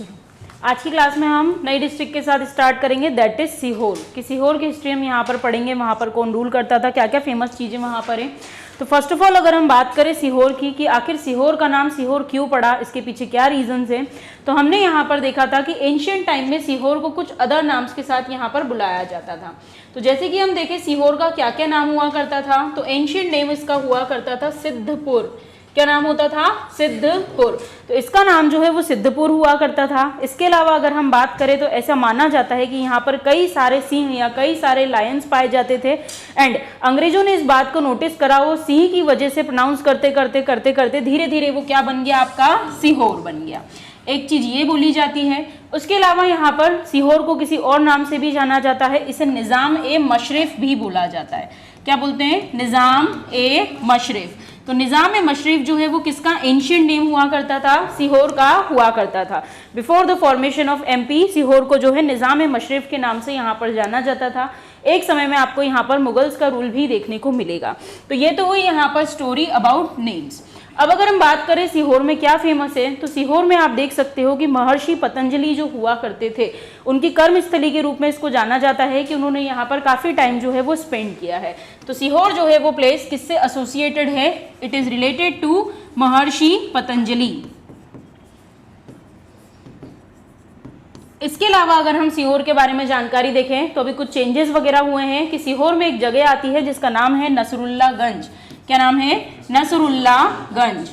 चलो आज की क्लास में हम नई डिस्ट्रिक्ट के साथ स्टार्ट करेंगे, दैट इज सीहोर। कि सीहोर की हिस्ट्री हम यहाँ पर पढ़ेंगे, वहाँ पर कौन रूल करता था, क्या क्या फेमस चीज़ें वहाँ पर हैं। तो फर्स्ट ऑफ ऑल अगर हम बात करें सीहोर की कि आखिर सीहोर का नाम सीहोर क्यों पड़ा, इसके पीछे क्या रीजंस हैं, तो हमने यहाँ पर देखा था कि एंशियंट टाइम में सीहोर को कुछ अदर नाम्स के साथ यहाँ पर बुलाया जाता था। तो जैसे कि हम देखें सीहोर का क्या क्या नाम हुआ करता था, तो एंशियंट नेम इसका हुआ करता था सिद्धपुर। क्या नाम होता था? सिद्धपुर। तो इसका नाम जो है वो सिद्धपुर हुआ करता था। इसके अलावा अगर हम बात करें तो ऐसा माना जाता है कि यहाँ पर कई सारे सिंह या कई सारे लायंस पाए जाते थे एंड अंग्रेजों ने इस बात को नोटिस करा, वो सिंह की वजह से प्रोनाउंस करते करते करते करते धीरे धीरे वो क्या बन गया, आपका सीहोर बन गया। एक चीज ये बोली जाती है। उसके अलावा यहाँ पर सीहोर को किसी और नाम से भी जाना जाता है, इसे निजाम ए मशरिफ भी बोला जाता है। क्या बोलते हैं? निजाम ए मशरिफ। तो निजाम ए मशरिफ जो है वो किसका एंशियंट नेम हुआ करता था? सीहोर का हुआ करता था। Before the formation of MP Sehore को जो है निजाम ए मशरिफ के नाम से यहाँ पर जाना जाता था। एक समय में आपको यहाँ पर मुगल्स का रूल भी देखने को मिलेगा। तो ये तो हुई यहाँ पर स्टोरी अबाउट नेम्स। अब अगर हम बात करें सीहोर में क्या फेमस है, तो सीहोर में आप देख सकते हो कि महर्षि पतंजलि जो हुआ करते थे, उनकी कर्मस्थली के रूप में इसको जाना जाता है कि उन्होंने यहाँ पर काफ़ी टाइम जो है वो स्पेंड किया है। तो सीहोर जो है वो प्लेस किससे एसोसिएटेड है? इट इज रिलेटेड टू महर्षि पतंजलि। इसके अलावा अगर हम सीहोर के बारे में जानकारी देखें तो अभी कुछ चेंजेस वगैरह हुए हैं कि सीहोर में एक जगह आती है जिसका नाम है नसरुल्लागंज। क्या नाम है? नसरुल्लागंज।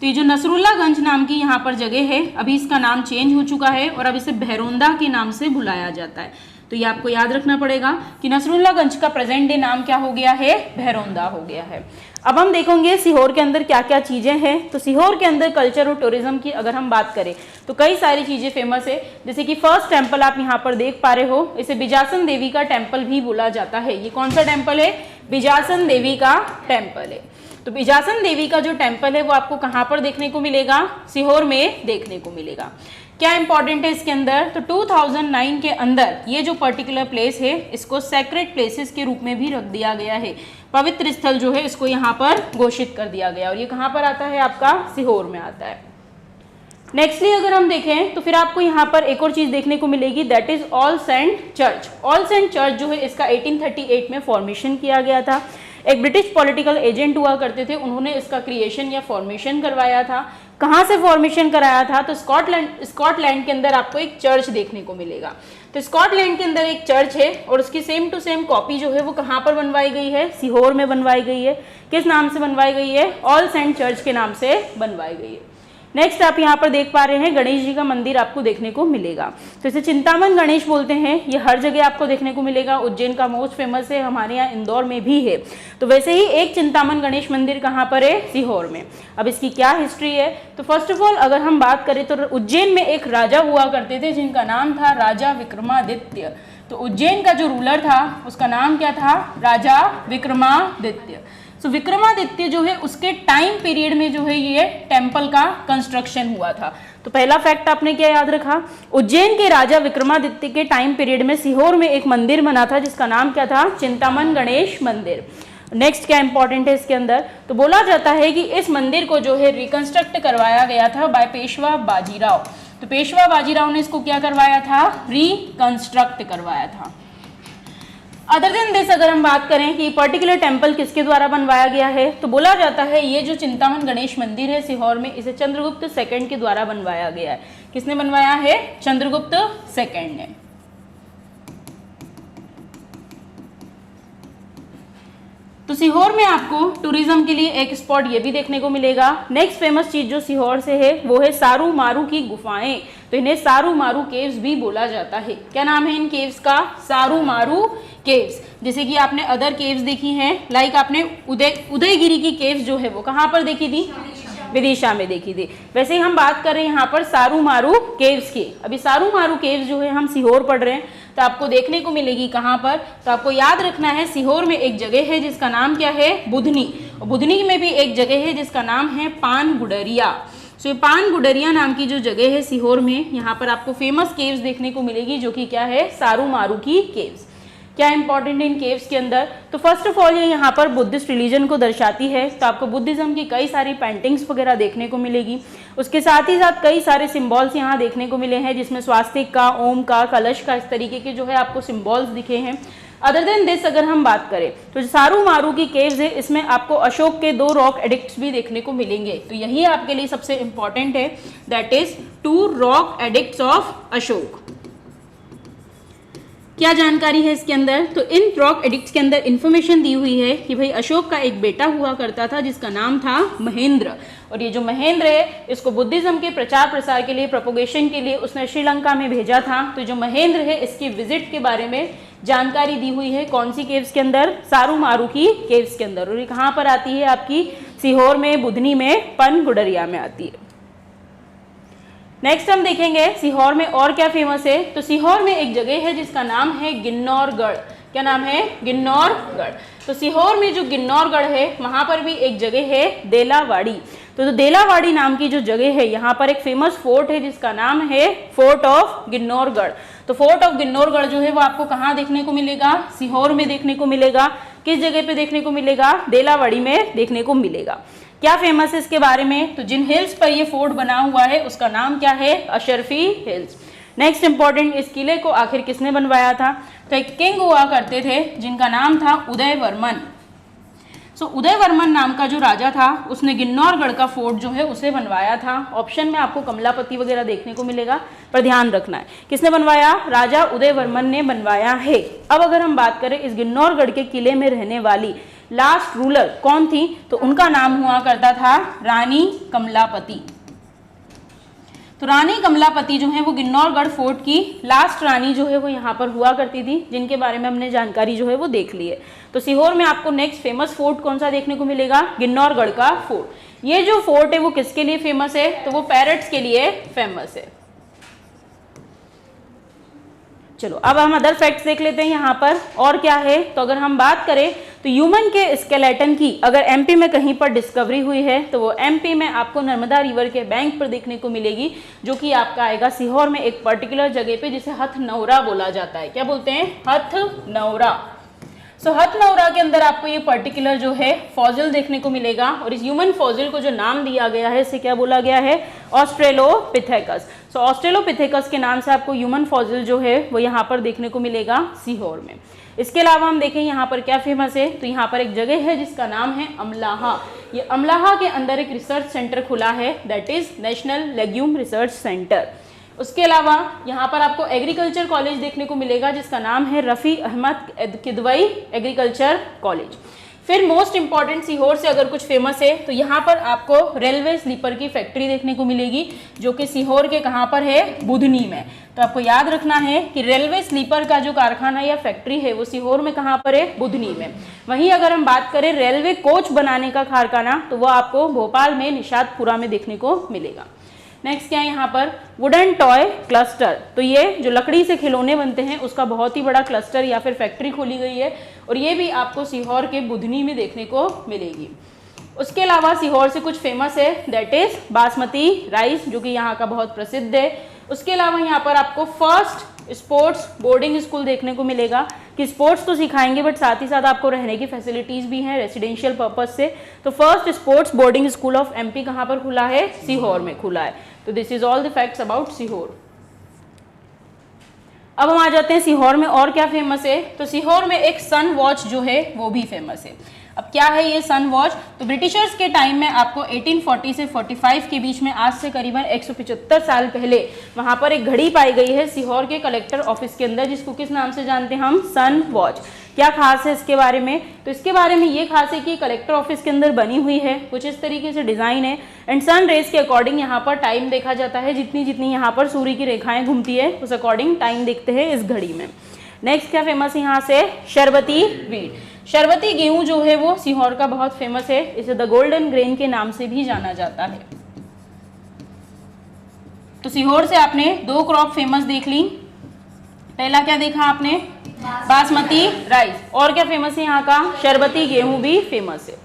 तो ये जो नसरुल्लागंज नाम की यहाँ पर जगह है, अभी इसका नाम चेंज हो चुका है और अब इसे भैरोंदा के नाम से बुलाया जाता है। तो ये आपको याद रखना पड़ेगा कि नसरुल्लागंज का प्रेजेंट डे नाम क्या हो गया है? भैरोंदा हो गया है। अब हम देखेंगे सीहोर के अंदर क्या क्या चीज़ें हैं। तो सीहोर के अंदर कल्चर और टूरिज्म की अगर हम बात करें तो कई सारी चीज़ें फेमस है। जैसे कि फर्स्ट टेम्पल आप यहाँ पर देख पा रहे हो, इसे बिजासन देवी का टेम्पल भी बोला जाता है। ये कौन सा टेम्पल है? बिजासन देवी का टेम्पल है। तो बिजासन देवी का जो टेम्पल है वो आपको कहाँ पर देखने को मिलेगा? सीहोर में देखने को मिलेगा। क्या इंपॉर्टेंट है इसके अंदर? तो 2009 के अंदर ये जो पर्टिकुलर प्लेस है इसको सेक्रेड प्लेसेस के रूप में भी रख दिया गया है। पवित्र स्थल जो है इसको यहाँ पर घोषित कर दिया गया और ये कहाँ पर आता है? आपका सीहोर में आता है। नेक्स्टली अगर हम देखें तो फिर आपको यहाँ पर एक और चीज देखने को मिलेगी, that is all saint church. All saint church जो है इसका 1838 में फॉर्मेशन किया गया था। एक ब्रिटिश पॉलिटिकल एजेंट हुआ करते थे, उन्होंने इसका क्रिएशन या फॉर्मेशन करवाया था। कहाँ से फॉर्मेशन कराया था? तो स्कॉटलैंड के अंदर आपको एक चर्च देखने को मिलेगा। तो स्कॉटलैंड के अंदर एक चर्च है और उसकी सेम टू सेम कॉपी जो है वो कहाँ पर बनवाई गई है? सीहोर में बनवाई गई है। किस नाम से बनवाई गई है? ऑल सेंट चर्च के नाम से बनवाई गई है। नेक्स्ट आप यहाँ पर देख पा रहे हैं गणेश जी का मंदिर आपको देखने को मिलेगा। तो इसे चिंतामन गणेश बोलते हैं। ये हर जगह आपको देखने को मिलेगा। उज्जैन का मोस्ट फेमस है, हमारे यहाँ इंदौर में भी है। तो वैसे ही एक चिंतामन गणेश मंदिर कहाँ पर है? सीहोर में। अब इसकी क्या हिस्ट्री है? तो फर्स्ट ऑफ ऑल अगर हम बात करें तो उज्जैन में एक राजा हुआ करते थे जिनका नाम था राजा विक्रमादित्य। तो उज्जैन का जो रूलर था उसका नाम क्या था? राजा विक्रमादित्य। सो विक्रमादित्य जो है उसके टाइम पीरियड में जो है ये टेम्पल का कंस्ट्रक्शन हुआ था। तो पहला फैक्ट आपने क्या याद रखा? उज्जैन के राजा विक्रमादित्य के टाइम पीरियड में सीहोर में एक मंदिर बना था जिसका नाम क्या था? चिंतामन गणेश मंदिर। नेक्स्ट क्या इंपॉर्टेंट है इसके अंदर? तो बोला जाता है कि इस मंदिर को जो है रिकंस्ट्रक्ट करवाया गया था बाय पेशवा बाजीराव। तो पेशवा बाजीराव ने इसको क्या करवाया था? रिकंस्ट्रक्ट करवाया था। अदर देन दिस अगर हम बात करें कि पर्टिकुलर टेम्पल किसके द्वारा बनवाया गया है, तो बोला जाता है ये जो चिंतामन गणेश मंदिर है सीहोर में, इसे चंद्रगुप्त सेकंड के द्वारा बनवाया गया है। किसने बनवाया है? चंद्रगुप्त सेकंड ने। तो सीहोर में आपको टूरिज्म के लिए एक स्पॉट ये भी देखने को मिलेगा। नेक्स्ट फेमस चीज जो सीहोर से है वो है सारू मारू की गुफाएं। तो इन्हें सारू मारू केव्स भी बोला जाता है। क्या नाम है इन केव्स का? सारू मारू केव्स। जैसे कि आपने अदर केव्स देखी हैं, लाइक आपने उदयगिरी की केव्स जो है वो कहाँ पर देखी थी? विदिशा में देखी थी। वैसे ही हम बात कर रहे हैं यहाँ पर सारू मारू केव्स की। अभी सारू मारू केव्स जो है हम सीहोर पढ़ रहे हैं, तो आपको देखने को मिलेगी कहाँ पर? तो आपको याद रखना है सीहोर में एक जगह है जिसका नाम क्या है? बुधनी। और बुधनी में भी एक जगह है जिसका नाम है पान गुडरिया। सो ये पान गुडरिया नाम की जो जगह है सीहोर में, यहाँ पर आपको फेमस केव्स देखने को मिलेगी जो कि क्या है? सारू मारू की केव्स। क्या इंपॉर्टेंट इन केव्स के अंदर? तो फर्स्ट ऑफ ऑल ये यहाँ पर बुद्धिस्ट रिलीजन को दर्शाती है, तो आपको बुद्धिज्म की कई सारी पेंटिंग्स वगैरह देखने को मिलेगी। उसके साथ ही साथ कई सारे सिंबल्स यहाँ देखने को मिले हैं, जिसमें स्वास्तिक का, ओम का, कलश का, इस तरीके के जो है आपको सिंबल्स दिखे हैं। अदर देन दिस अगर हम बात करें तो सारू मारू की केव्स है, इसमें आपको अशोक के 2 रॉक एडिक्ट्स भी देखने को मिलेंगे। तो यही आपके लिए सबसे इंपॉर्टेंट है, that is 2 rock addicts of Ashok. क्या जानकारी है इसके अंदर? तो इन रॉक एडिक्ट्स के अंदर इंफॉर्मेशन दी हुई है कि भाई अशोक का एक बेटा हुआ करता था जिसका नाम था महेंद्र, और ये जो महेंद्र है इसको बुद्धिज्म के प्रचार प्रसार के लिए, प्रोपोगेशन के लिए उसने श्रीलंका में भेजा था। तो जो महेंद्र है इसकी विजिट के बारे में जानकारी दी हुई है, कौन सी केव्स के अंदर? सारू मारू की केव्स के अंदर। और ये कहाँ पर आती है? आपकी सीहोर में, बुधनी में, पनगुडरिया में आती है। नेक्स्ट हम देखेंगे सीहोर में और क्या फेमस है। तो सीहोर में एक जगह है जिसका नाम है गिन्नौरगढ़। क्या नाम है? गिन्नौरगढ़। तो सीहोर में जो गिन्नौरगढ़ है वहां पर भी एक जगह है देलावाड़ी। तो देलावाड़ी नाम की जो जगह है यहाँ पर एक फेमस फोर्ट है जिसका नाम है फोर्ट ऑफ गिन्नौरगढ़। तो फोर्ट ऑफ गिन्नौरगढ़ जो है वो आपको कहाँ देखने को मिलेगा? सीहोर में देखने को मिलेगा। किस जगह पे देखने को मिलेगा? देलावाड़ी में देखने को मिलेगा। क्या फेमस है इसके बारे में? तो जिन हिल्स पर ये फोर्ट बना हुआ है उसका नाम क्या है? अशरफी हिल्स। नेक्स्ट इंपॉर्टेंट, इस किले को आखिर किसने बनवाया था? तो एक किंग हुआ करते थे जिनका नाम था उदयवर्मन। सो उदयवर्मन नाम का जो राजा था उसने गिन्नौरगढ़ का फोर्ट जो है उसे बनवाया था। ऑप्शन में आपको कमलापति वगैरह देखने को मिलेगा, पर ध्यान रखना है किसने बनवाया? राजा उदयवर्मन ने बनवाया है। अब अगर हम बात करें इस गिन्नौरगढ़ के किले में रहने वाली लास्ट रूलर कौन थी, तो उनका नाम हुआ करता था रानी कमलापति। तो रानी कमलापति जो है वो गिन्नौरगढ़ फोर्ट की लास्ट रानी जो है वो यहाँ पर हुआ करती थी, जिनके बारे में हमने जानकारी जो है वो देख ली है। तो सीहोर में आपको नेक्स्ट फेमस फोर्ट कौन सा देखने को मिलेगा? गिन्नौरगढ़ का फोर्ट। ये जो फोर्ट है वो किसके लिए फेमस है? तो वो पैरट्स के लिए फेमस है। चलो अब हम अदर फैक्ट्स देख लेते हैं यहाँ पर और क्या है। तो अगर हम बात करें तो ह्यूमन के स्केलेटन की अगर एमपी में कहीं पर डिस्कवरी हुई है तो वो एमपी में आपको नर्मदा रिवर के बैंक पर देखने को मिलेगी, जो कि आपका आएगा सीहोर में एक पर्टिकुलर जगह पे जिसे हथनौरा बोला जाता है। क्या बोलते हैं? हथनौरा। सो हथनौरा के अंदर आपको ये पर्टिकुलर जो है फॉसिल देखने को मिलेगा, और इस ह्यूमन फॉसिल को जो नाम दिया गया है इसे क्या बोला गया है? ऑस्ट्रेलोपिथेकस। सो ऑस्ट्रेलोपिथेकस के नाम से आपको ह्यूमन फॉसिल जो है वो यहाँ पर देखने को मिलेगा सीहोर में। इसके अलावा हम देखें यहाँ पर क्या फेमस है, तो यहाँ पर एक जगह है जिसका नाम है अमलाहा। ये अमलाहा के अंदर एक रिसर्च सेंटर खुला है, that is national legume research centre. उसके अलावा यहाँ पर आपको एग्रीकल्चर कॉलेज देखने को मिलेगा जिसका नाम है रफ़ी अहमद किदवई एग्रीकल्चर कॉलेज। फिर मोस्ट इंपॉर्टेंट सीहोर से अगर कुछ फेमस है तो यहाँ पर आपको रेलवे स्लीपर की फैक्ट्री देखने को मिलेगी, जो कि सीहोर के कहाँ पर है? बुधनी में। तो आपको याद रखना है कि रेलवे स्लीपर का जो कारखाना या फैक्ट्री है वो सीहोर में कहाँ पर है? बुधनी में। वहीं अगर हम बात करें रेलवे कोच बनाने का कारखाना तो वह आपको भोपाल में निशातपुरा में देखने को मिलेगा। नेक्स्ट क्या है यहाँ पर? Wooden toy cluster. तो ये जो लकड़ी से खिलौने बनते हैं उसका बहुत ही बड़ा क्लस्टर या फिर फैक्ट्री खोली गई है, और ये भी आपको सीहोर के बुधनी में देखने को मिलेगी। उसके अलावा सीहोर से कुछ फेमस है, दैट इज बासमती राइस, जो कि यहाँ का बहुत प्रसिद्ध है। उसके अलावा यहाँ पर आपको फर्स्ट स्पोर्ट्स बोर्डिंग स्कूल देखने को मिलेगा कि स्पोर्ट्स तो सिखाएंगे बट साथ ही साथ आपको रहने की फैसिलिटीज़ भी हैं रेसिडेंशियल पर्पस से। तो first sports boarding school of MP कहाँ पर खुला है? सीहोर में खुला है। तो this is all the facts about Sehore. अब हम आ जाते हैं सीहोर में और क्या फेमस है। तो सीहोर में एक सन वॉच जो है वो भी फेमस है। अब क्या है ये सन वॉच? तो ब्रिटिशर्स के टाइम में आपको 1840 से 45 के बीच में, आज से करीबन 175 साल पहले, वहाँ पर एक घड़ी पाई गई है सीहोर के कलेक्टर ऑफिस के अंदर, जिसको किस नाम से जानते हैं हम? सन वॉच। क्या खास है इसके बारे में? तो इसके बारे में ये खास है कि कलेक्टर ऑफिस के अंदर बनी हुई है, कुछ इस तरीके से डिज़ाइन है, एंड सन रेस के अकॉर्डिंग यहाँ पर टाइम देखा जाता है। जितनी जितनी यहाँ पर सूर्य की रेखाएं घूमती है उस अकॉर्डिंग टाइम देखते हैं इस घड़ी में। नेक्स्ट क्या फेमस है यहाँ से? शरबती वीट। शरबती गेहूं जो है वो सीहोर का बहुत फेमस है, इसे द गोल्डन ग्रेन के नाम से भी जाना जाता है। तो सीहोर से आपने 2 क्रॉप फेमस देख ली। पहला क्या देखा आपने? बासमती राइस। और क्या फेमस है यहाँ का? शरबती गेहूं भी फेमस है।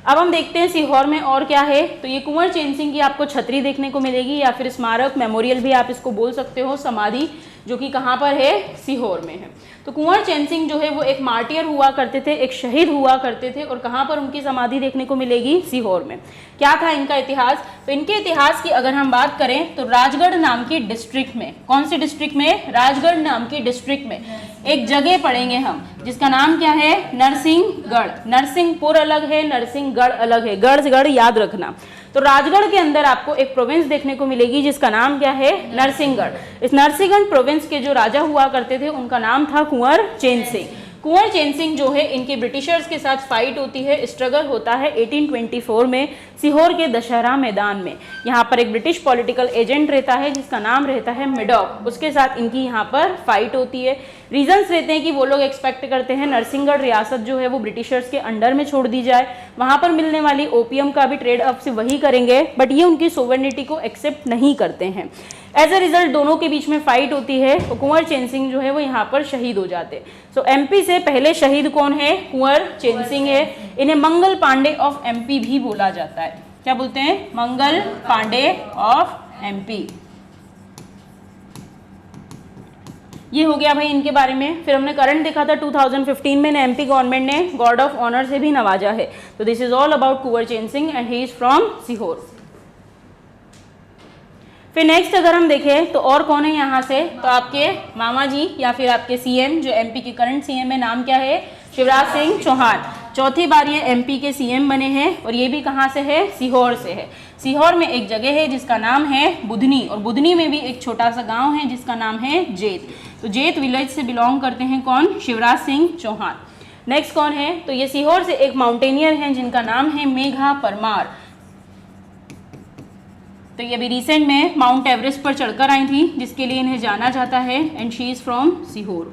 अब हम देखते हैं सीहोर में और क्या है। तो ये कुंवर चैन सिंह की आपको छतरी देखने को मिलेगी, या फिर स्मारक, मेमोरियल भी आप इसको बोल सकते हो, समाधि, जो कि कहाँ पर है, सीहोर में है। तो कुंवर चैन सिंह जो है वो एक मार्टियर हुआ करते थे, एक शहीद हुआ करते थे, और कहाँ पर उनकी समाधि देखने को मिलेगी, सीहोर में। क्या था इनका इतिहास? तो इनके इतिहास की अगर हम बात करें तो राजगढ़ नाम की डिस्ट्रिक्ट में, कौन सी डिस्ट्रिक्ट में, राजगढ़ नाम की डिस्ट्रिक्ट में एक जगह पढ़ेंगे हम जिसका नाम क्या है, नरसिंहगढ़। नरसिंहपुर अलग है, नरसिंहगढ़ अलग है, गढ़ से गढ़ याद रखना। तो राजगढ़ के अंदर आपको एक प्रोविंस देखने को मिलेगी जिसका नाम क्या है, नरसिंहगढ़। इस नरसिंहगढ़ प्रोविंस के जो राजा हुआ करते थे उनका नाम था कुंवर चैन सिंह। कुंवर चैन सिंह जो है इनकी ब्रिटिशर्स के साथ फाइट होती है, स्ट्रगल होता है 1824 में सीहोर के दशहरा मैदान में। यहाँ पर एक ब्रिटिश पॉलिटिकल एजेंट रहता है जिसका नाम रहता है मिडॉक, उसके साथ इनकी यहाँ पर फाइट होती है। रीजंस रहते हैं कि वो लोग एक्सपेक्ट करते हैं नरसिंहगढ़ रियासत जो है वो ब्रिटिशर्स के अंडर में छोड़ दी जाए, वहाँ पर मिलने वाली ओपियम का भी ट्रेड अब से वही करेंगे, बट ये उनकी सोवर्निटी को एक्सेप्ट नहीं करते हैं। एज अ रिजल्ट दोनों के बीच में फाइट होती है और कुंवर चैन सिंह जो है वो यहाँ पर शहीद हो जाते। सो एमपी से पहले शहीद कौन है, कुंवर चैन सिंह है। इन्हें मंगल पांडे ऑफ एमपी भी बोला जाता है। क्या बोलते हैं, मंगल पांडे ऑफ एमपी। ये हो गया भाई इनके बारे में। फिर हमने करंट देखा था 2015 में एमपी गवर्नमेंट ने गॉर्ड ऑफ ऑनर से भी नवाजा है। तो this is all about Kunwar chain Singh and he is from Sehore. फिर नेक्स्ट अगर हम देखें तो और कौन है यहाँ से, तो आपके मामा जी या फिर आपके सीएम, जो एमपी के करंट सीएम है, नाम क्या है, शिवराज सिंह चौहान। चौथी बार ये एमपी के सीएम बने हैं और ये भी कहाँ से है, सीहोर से है। सीहोर में एक जगह है जिसका नाम है बुधनी, और बुधनी में भी एक छोटा सा गांव है जिसका नाम है जेत। तो जेत विलेज से बिलोंग करते हैं कौन, शिवराज सिंह चौहान। नेक्स्ट कौन है, तो ये सीहोर से एक माउंटेनियर हैं जिनका नाम है मेघा परमार। तो ये अभी रिसेंट में माउंट एवरेस्ट पर चढ़कर आई थी, जिसके लिए इन्हें जाना जाता है, and she is from Sehore.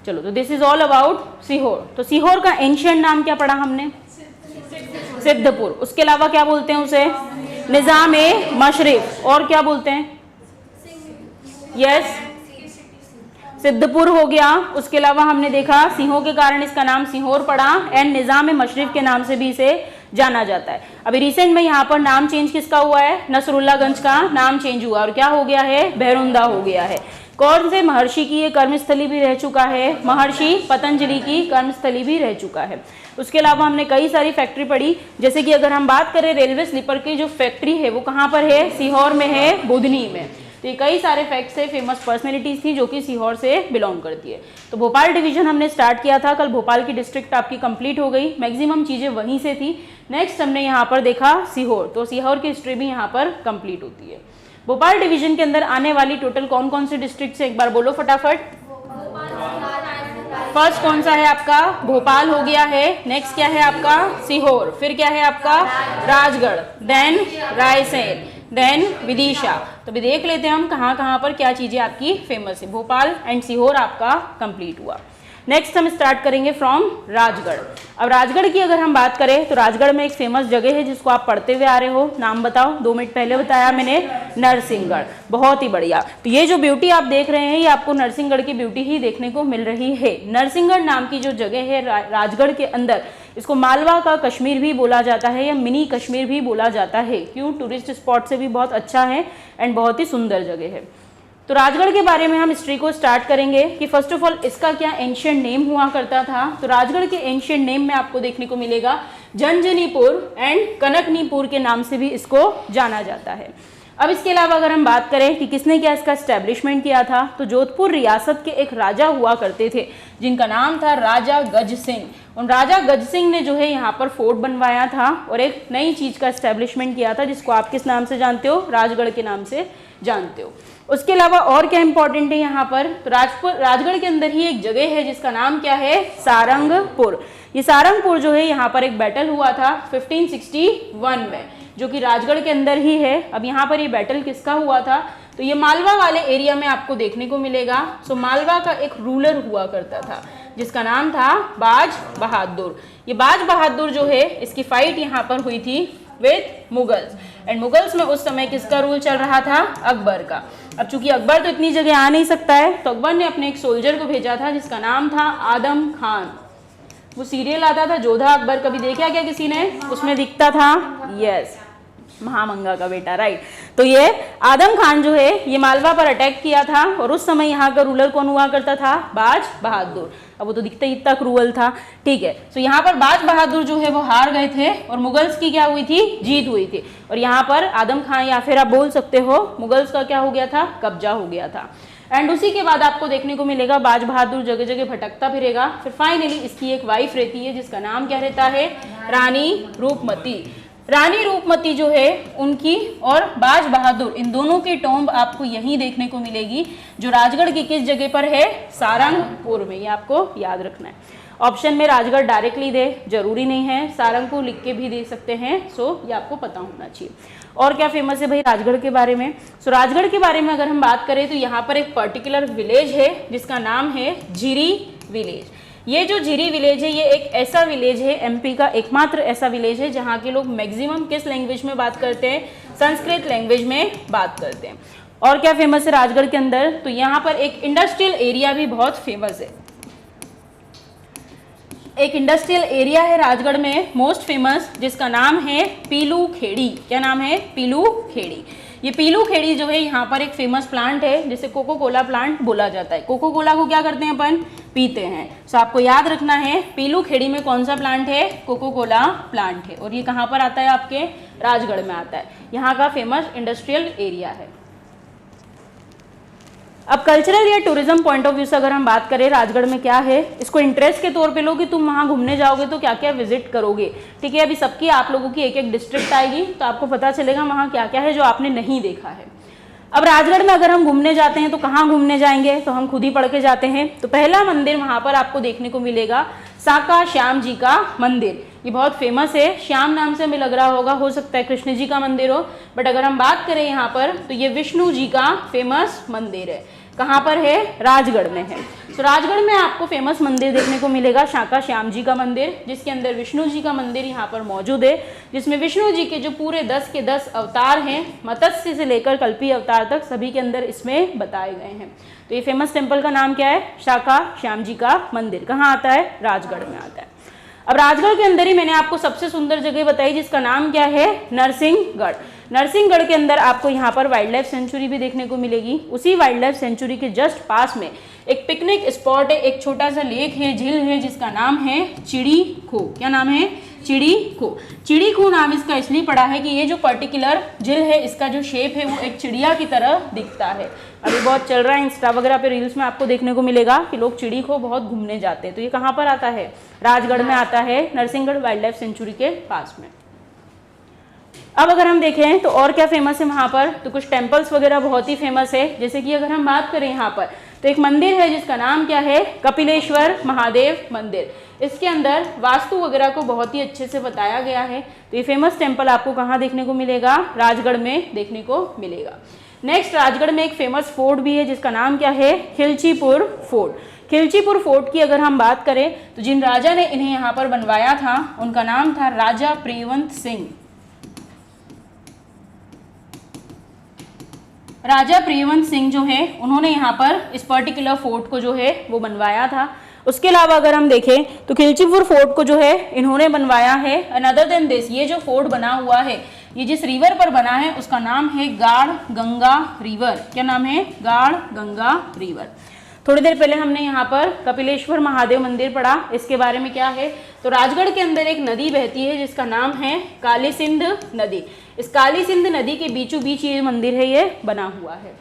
चलो, तो this is all about Sehore. तो सीहोर का एंशिएंट नाम क्या पढ़ा हमने, सिद्धपुर। उसके अलावा क्या बोलते हैं उसे, निजाम ए मशरिफ। और क्या बोलते हैं, यस, सिद्धपुर हो गया। उसके अलावा हमने देखा सिंहों के कारण इसका नाम सीहोर पड़ा, एंड निजाम ए मशरिफ के नाम से भी इसे जाना जाता है। अभी रिसेंट में यहाँ पर नाम चेंज किसका हुआ है, नसरुल्लागंज का नाम चेंज हुआ और क्या हो गया है, भैरुंदा हो गया है। कौन से महर्षि की ये कर्मस्थली भी रह चुका है, महर्षि पतंजलि की कर्मस्थली भी रह चुका है। उसके अलावा हमने कई सारी फैक्ट्री पढ़ी, जैसे कि अगर हम बात करें रेलवे स्लीपर की जो फैक्ट्री है वो कहाँ पर है, सीहोर में है, बुधनी में। तो ये कई सारे फैक्ट्स है, फेमस पर्सनैलिटीज थी जो कि सीहोर से बिलोंग करती है। तो भोपाल डिवीजन हमने स्टार्ट किया था कल, भोपाल की डिस्ट्रिक्ट आपकी कंप्लीट हो गई, मैक्सिमम चीज़ें वहीं से थी। नेक्स्ट हमने यहाँ पर देखा सीहोर, तो सीहोर की हिस्ट्री भी यहाँ पर कंप्लीट होती है। भोपाल डिवीजन के अंदर आने वाली टोटल कौन कौन से डिस्ट्रिक्ट है, एक बार बोलो फटाफट। फर्स्ट कौन सा है आपका, भोपाल हो गया है। नेक्स्ट क्या है आपका, सीहोर। फिर क्या है आपका, राजगढ़, देन रायसेन, देन विदिशा। तो भी देख लेते हैं हम कहाँ कहाँ पर क्या चीज़ें आपकी फेमस है। भोपाल एंड सीहोर आपका कंप्लीट हुआ। नेक्स्ट हम स्टार्ट करेंगे फ्रॉम राजगढ़। अब राजगढ़ की अगर हम बात करें तो राजगढ़ में एक फेमस जगह है जिसको आप पढ़ते हुए आ रहे हो, नाम बताओ, 2 मिनट पहले बताया मैंने, नरसिंहगढ़। बहुत ही बढ़िया। तो ये जो ब्यूटी आप देख रहे हैं ये आपको नरसिंहगढ़ की ब्यूटी ही देखने को मिल रही है। नरसिंहगढ़ नाम की जो जगह है राजगढ़ के अंदर, इसको मालवा का कश्मीर भी बोला जाता है या मिनी कश्मीर भी बोला जाता है। क्यों, टूरिस्ट स्पॉट से भी बहुत अच्छा है एंड बहुत ही सुंदर जगह है। तो राजगढ़ के बारे में हम हिस्ट्री को स्टार्ट करेंगे कि फर्स्ट ऑफ ऑल इसका क्या एंशिएंट नेम हुआ करता था। तो राजगढ़ के एंशिएंट नेम में आपको देखने को मिलेगा झंझनीपुर एंड कनकनीपुर के नाम से भी इसको जाना जाता है। अब इसके अलावा अगर हम बात करें कि किसने क्या इसका एस्टेब्लिशमेंट किया था, तो जोधपुर रियासत के एक राजा हुआ करते थे जिनका नाम था राजा गज सिंह। उन राजा गज सिंह ने जो है यहाँ पर फोर्ट बनवाया था और एक नई चीज़ का एस्टेब्लिशमेंट किया था जिसको आप किस नाम से जानते हो, राजगढ़ के नाम से जानते हो। उसके अलावा और क्या इंपॉर्टेंट है यहाँ पर, तो राजगढ़ के अंदर ही एक जगह है जिसका नाम क्या है, सारंगपुर। ये सारंगपुर जो है यहाँ पर एक बैटल हुआ था 1561 में, जो कि राजगढ़ के अंदर ही है। अब यहाँ पर ये बैटल किसका हुआ था, तो ये मालवा वाले एरिया में आपको देखने को मिलेगा। सो मालवा का एक रूलर हुआ करता था जिसका नाम था बाज बहादुर। ये बाज बहादुर जो है इसकी फाइट यहाँ पर हुई थी विद मुगल्स, एंड मुगल्स में उस समय किसका रूल चल रहा था, अकबर का। अब चूंकि अकबर तो इतनी जगह आ नहीं सकता है, तो अकबर ने अपने एक सोल्जर को भेजा था जिसका नाम था आदम खान। वो सीरियल आता था जोधा अकबर, कभी देखा क्या किसी ने, उसमें दिखता था, यस। महामंगा का बेटा, राइट। तो ये आदम खान जो है ये मालवा पर अटैक किया था और उस समय यहाँ का रूलर कौन हुआ करता था? बाज बहादुर। अब वो तो दिखते ही इतना क्रूअल था, ठीक है। तो यहाँ पर बाज बहादुर जो है वो हार गए थे और मुगल्स की क्या हुई थी? जीत हुई थी। और यहाँ पर आदम खान या फिर आप बोल सकते हो मुगल्स का क्या हो गया था? कब्जा हो गया था। एंड उसी के बाद आपको देखने को मिलेगा बाज बहादुर जगह जगह भटकता फिरेगा। फिर फाइनली इसकी एक वाइफ रहती है जिसका नाम क्या रहता है? रानी रूपमती। रानी रूपमती जो है उनकी और बाज बहादुर इन दोनों की टॉम्ब आपको यहीं देखने को मिलेगी, जो राजगढ़ की किस जगह पर है? सारंगपुर में। ये आपको याद रखना है। ऑप्शन में राजगढ़ डायरेक्टली दे, जरूरी नहीं है, सारंगपुर लिख के भी दे सकते हैं। सो ये आपको पता होना चाहिए। और क्या फेमस है भाई राजगढ़ के बारे में? सो राजगढ़ के बारे में अगर हम बात करें तो यहाँ पर एक पर्टिकुलर विलेज है जिसका नाम है झिरी विलेज। ये जो झिरी विलेज है ये एक ऐसा विलेज है, एमपी का एकमात्र ऐसा विलेज है जहाँ के लोग मैक्सिमम किस लैंग्वेज में बात करते हैं? संस्कृत लैंग्वेज में बात करते हैं। और क्या फेमस है राजगढ़ के अंदर? तो यहाँ पर एक इंडस्ट्रियल एरिया भी बहुत फेमस है। एक इंडस्ट्रियल एरिया है राजगढ़ में मोस्ट फेमस, जिसका नाम है पीलू खेड़ी। क्या नाम है? पीलू खेड़ी। ये पीलू खेड़ी जो है यहाँ पर एक फेमस प्लांट है जिसे कोको कोला प्लांट बोला जाता है। कोको कोला को क्या करते हैं अपन? पीते हैं। सो आपको याद रखना है पीलू खेड़ी में कौन सा प्लांट है? कोको कोला प्लांट है। और ये कहाँ पर आता है? आपके राजगढ़ में आता है। यहाँ का फेमस इंडस्ट्रियल एरिया है। अब कल्चरल या टूरिज्म पॉइंट ऑफ व्यू से अगर हम बात करें राजगढ़ में क्या है, इसको इंटरेस्ट के तौर पे लो कि तुम वहाँ घूमने जाओगे तो क्या क्या विजिट करोगे, ठीक है। अभी सबकी आप लोगों की एक एक डिस्ट्रिक्ट आएगी तो आपको पता चलेगा वहाँ क्या क्या है जो आपने नहीं देखा है। अब राजगढ़ में अगर हम घूमने जाते हैं तो कहाँ घूमने जाएंगे? तो हम खुद ही पढ़ के जाते हैं। तो पहला मंदिर वहाँ पर आपको देखने को मिलेगा साका श्याम जी का मंदिर। ये बहुत फेमस है, श्याम नाम से हमें लग रहा होगा, हो सकता है कृष्ण जी का मंदिर हो, बट अगर हम बात करें यहाँ पर तो ये विष्णु जी का फेमस मंदिर है। कहाँ पर है? राजगढ़ में है। तो राजगढ़ में आपको फेमस मंदिर देखने को मिलेगा शाका श्याम जी का मंदिर, जिसके अंदर विष्णु जी का मंदिर यहाँ पर मौजूद है, जिसमें विष्णु जी के जो पूरे 10 के 10 अवतार हैं, मत्स्य से लेकर कल्पी अवतार तक सभी के अंदर इसमें बताए गए हैं। तो ये फेमस टेम्पल का नाम क्या है? शाका श्याम जी का मंदिर। कहाँ आता है? राजगढ़ में आता है। अब राजगढ़ के अंदर ही मैंने आपको सबसे सुंदर जगह बताई जिसका नाम क्या है? नरसिंहगढ़। नरसिंहगढ़ के अंदर आपको यहाँ पर वाइल्ड लाइफ सेंचुरी भी देखने को मिलेगी। उसी वाइल्ड लाइफ सेंचुरी के जस्ट पास में एक पिकनिक स्पॉट है, एक छोटा सा लेक है, झील है, जिसका नाम है चिड़ी खो। क्या नाम है? चिड़ी खो। चिड़ी खो नाम इसका इसलिए पड़ा है कि ये जो पर्टिकुलर झील है इसका जो शेप है वो एक चिड़िया की तरह दिखता है। अभी बहुत चल रहा है इंस्टा वगैरह पे, रील्स में आपको देखने को मिलेगा कि लोग चिड़ी खो बहुत घूमने जाते हैं। तो ये कहाँ पर आता है? राजगढ़ में आता है, नरसिंहगढ़ वाइल्ड लाइफ सेंचुरी के पास में। अब अगर हम देखें तो और क्या फेमस है वहाँ पर, तो कुछ टेम्पल्स वगैरह बहुत ही फेमस है। जैसे कि अगर हम बात करें यहाँ पर तो एक मंदिर है जिसका नाम क्या है? कपिलेश्वर महादेव मंदिर। इसके अंदर वास्तु वगैरह को बहुत ही अच्छे से बताया गया है। तो ये फेमस टेम्पल आपको कहाँ देखने को मिलेगा? राजगढ़ में देखने को मिलेगा। नेक्स्ट राजगढ़ में एक फेमस फोर्ट भी है जिसका नाम क्या है? खिलचीपुर फोर्ट। खिलचीपुर फोर्ट की अगर हम बात करें तो जिन राजा ने इन्हें यहाँ पर बनवाया था उनका नाम था राजा प्रियवंत सिंह। राजा प्रियवंत सिंह जो है उन्होंने यहाँ पर इस पर्टिकुलर फोर्ट को जो है वो बनवाया था। उसके अलावा अगर हम देखें तो खिलचीपुर फोर्ट को जो है इन्होंने बनवाया है। अनदर देन दिस, ये जो फोर्ट बना हुआ है ये जिस रिवर पर बना है उसका नाम है गाढ़ गंगा रिवर। क्या नाम है? गाढ़ गंगा रिवर। थोड़ी देर पहले हमने यहाँ पर कपिलेश्वर महादेव मंदिर पढ़ा, इसके बारे में क्या है तो राजगढ़ के अंदर एक नदी बहती है जिसका नाम है काली सिंध नदी। इस काली सिंध नदी के बीचों बीच ये मंदिर है, ये बना हुआ है।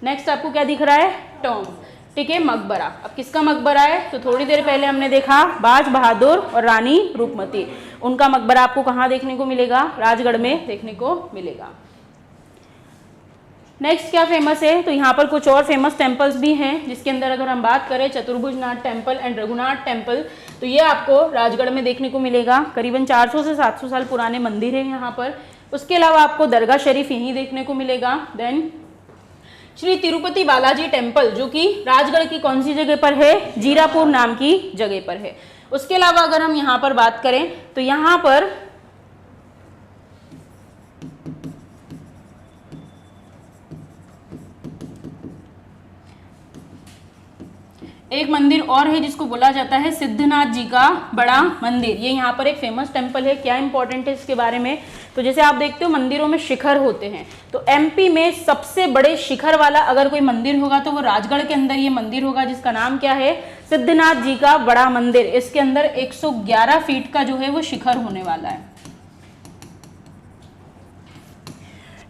नेक्स्ट आपको क्या दिख रहा है? टॉम्ब, ठीक है, मकबरा। अब किसका मकबरा है? तो थोड़ी देर पहले हमने देखा बाज बहादुर और रानी रूपमती, उनका मकबरा आपको कहाँ देखने को मिलेगा? राजगढ़ में देखने को मिलेगा। नेक्स्ट क्या फेमस है? तो यहाँ पर कुछ और फेमस टेम्पल्स भी हैं जिसके अंदर अगर हम बात करें Chaturbhujnath temple and Raghunath temple, तो ये आपको राजगढ़ में देखने को मिलेगा। करीबन 400 से 700 साल पुराने मंदिर है यहाँ पर। उसके अलावा आपको दरगाह शरीफ यहीं देखने को मिलेगा। देन श्री तिरुपति बालाजी टेम्पल जो कि राजगढ़ की कौन सी जगह पर है? जीरापुर नाम की जगह पर है। उसके अलावा अगर हम यहाँ पर बात करें तो यहाँ पर एक मंदिर और है जिसको बोला जाता है सिद्धनाथ जी का बड़ा मंदिर। ये यहाँ पर एक फेमस टेम्पल है। क्या इंपॉर्टेंट है इसके बारे में? तो जैसे आप देखते हो मंदिरों में शिखर होते हैं, तो एमपी में सबसे बड़े शिखर वाला अगर कोई मंदिर होगा तो वो राजगढ़ के अंदर ये मंदिर होगा, जिसका नाम क्या है, सिद्धनाथ जी का बड़ा मंदिर। इसके अंदर 111 फीट का जो है वो शिखर होने वाला है।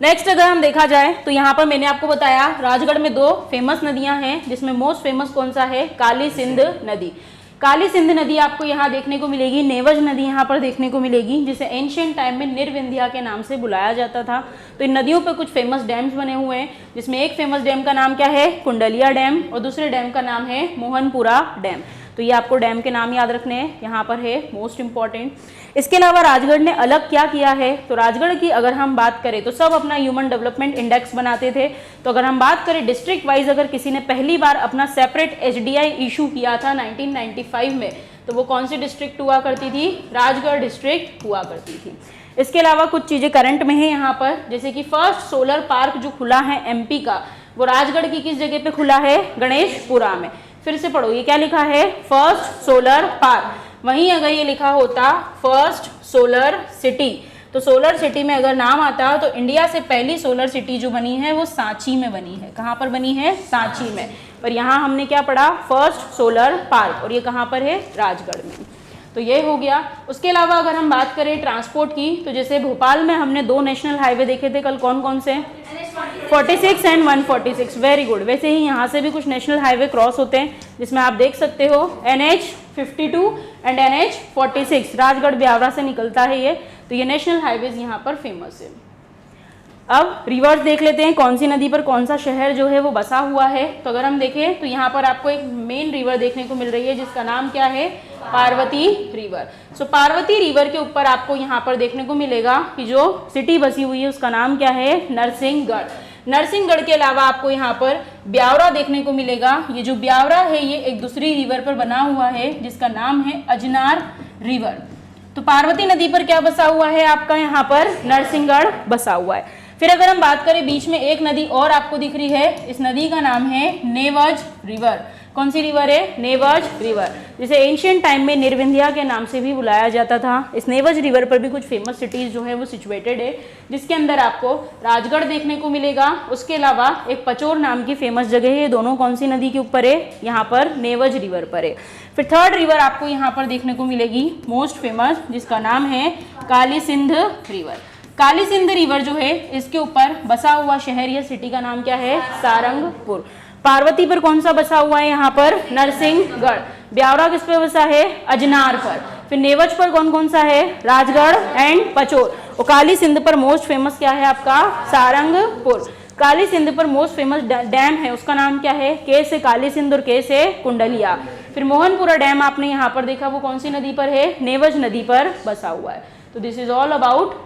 नेक्स्ट अगर हम देखा जाए तो यहाँ पर मैंने आपको बताया राजगढ़ में 2 फेमस नदियां हैं, जिसमें मोस्ट फेमस कौन सा है, काली सिंध नदी। काली सिंध नदी आपको यहाँ देखने को मिलेगी, नेवज नदी यहाँ पर देखने को मिलेगी, जिसे एंशिएंट टाइम में निर्विंध्या के नाम से बुलाया जाता था। तो इन नदियों पर कुछ फेमस डैम्स बने हुए हैं, जिसमें एक फेमस डैम का नाम क्या है, कुंडलिया डैम, और दूसरे डैम का नाम है मोहनपुरा डैम। तो ये आपको डैम के नाम याद रखने हैं, यहाँ पर है मोस्ट इंपॉर्टेंट। इसके अलावा राजगढ़ ने अलग क्या किया है, तो राजगढ़ की अगर हम बात करें तो सब अपना ह्यूमन डेवलपमेंट इंडेक्स बनाते थे। तो अगर हम बात करें डिस्ट्रिक्ट वाइज, अगर किसी ने पहली बार अपना सेपरेट HDI इशू किया था 1995 में, तो वो कौन सी डिस्ट्रिक्ट हुआ करती थी, राजगढ़ डिस्ट्रिक्ट हुआ करती थी। इसके अलावा कुछ चीज़ें करंट में है यहाँ पर, जैसे कि फर्स्ट सोलर पार्क जो खुला है MP का, वो राजगढ़ की किस जगह पे खुला है, गणेशपुरा में। फिर से पढ़ो, ये क्या लिखा है, फर्स्ट सोलर पार्क। वहीं अगर ये लिखा होता फर्स्ट सोलर सिटी, तो सोलर सिटी में अगर नाम आता तो इंडिया से पहली सोलर सिटी जो बनी है वो सांची में बनी है। कहाँ पर बनी है, सांची में। पर यहाँ हमने क्या पढ़ा, फर्स्ट सोलर पार्क, और ये कहाँ पर है, राजगढ़ में। तो ये हो गया। उसके अलावा अगर हम बात करें ट्रांसपोर्ट की, तो जैसे भोपाल में हमने 2 नेशनल हाईवे देखे थे कल, कौन कौन से, 46 एंड 146, वेरी गुड। वैसे ही यहाँ से भी कुछ नेशनल हाईवे क्रॉस होते हैं, जिसमें आप देख सकते हो NH52 and NH46, Rajgarh Biaora से निकलता है ये। तो ये नेशनल हाईवेज यहाँ पर फेमस है। अब रिवर्स देख लेते हैं, कौन सी नदी पर कौन सा शहर जो है वो बसा हुआ है। तो अगर हम देखें तो यहाँ पर आपको एक मेन रिवर देखने को मिल रही है, जिसका नाम क्या है, पार्वती रिवर। सो पार्वती रिवर के ऊपर आपको यहाँ पर देखने को मिलेगा कि जो सिटी बसी हुई है उसका नाम क्या है, नरसिंहगढ़। नरसिंहगढ़ के अलावा आपको यहाँ पर ब्यावरा देखने को मिलेगा। ये जो ब्यावरा है ये एक दूसरी रिवर पर बना हुआ है, जिसका नाम है अजनार रिवर। तो पार्वती नदी पर क्या बसा हुआ है आपका, यहाँ पर नरसिंहगढ़ बसा हुआ है। फिर अगर हम बात करें, बीच में एक नदी और आपको दिख रही है, इस नदी का नाम है नेवज रिवर। कौन सी रिवर है, नेवज रिवर, जिसे एंशिएंट टाइम में निर्विंध्या के नाम से भी बुलाया जाता था। इस नेवज रिवर पर भी कुछ फेमस सिटीज जो है वो सिचुएटेड है, जिसके अंदर आपको राजगढ़ देखने को मिलेगा। उसके अलावा एक पचोर नाम की फेमस जगह है। ये दोनों कौन सी नदी के ऊपर है, यहाँ पर नेवज रिवर पर है। फिर थर्ड रिवर आपको यहाँ पर देखने को मिलेगी मोस्ट फेमस, जिसका नाम है काली सिंध रिवर। काली सिंध रिवर जो है इसके ऊपर बसा हुआ शहर या सिटी का नाम क्या है, सारंगपुर। पार्वती पर कौन सा बसा हुआ है, यहाँ पर नरसिंहगढ़। ब्यावरा किस पे बसा है, अजनार पर। फिर नेवज पर कौन कौन सा है, राजगढ़ एंड पचोर। और काली सिंध पर मोस्ट फेमस क्या है आपका, सारंगपुर। काली सिंध पर मोस्ट फेमस डैम है, उसका नाम क्या है, के से काली सिंध और के से कुंडलिया। फिर मोहनपुरा डैम आपने यहाँ पर देखा, वो कौन सी नदी पर है, नेवज नदी पर बसा हुआ है। तो दिस इज ऑल अबाउट,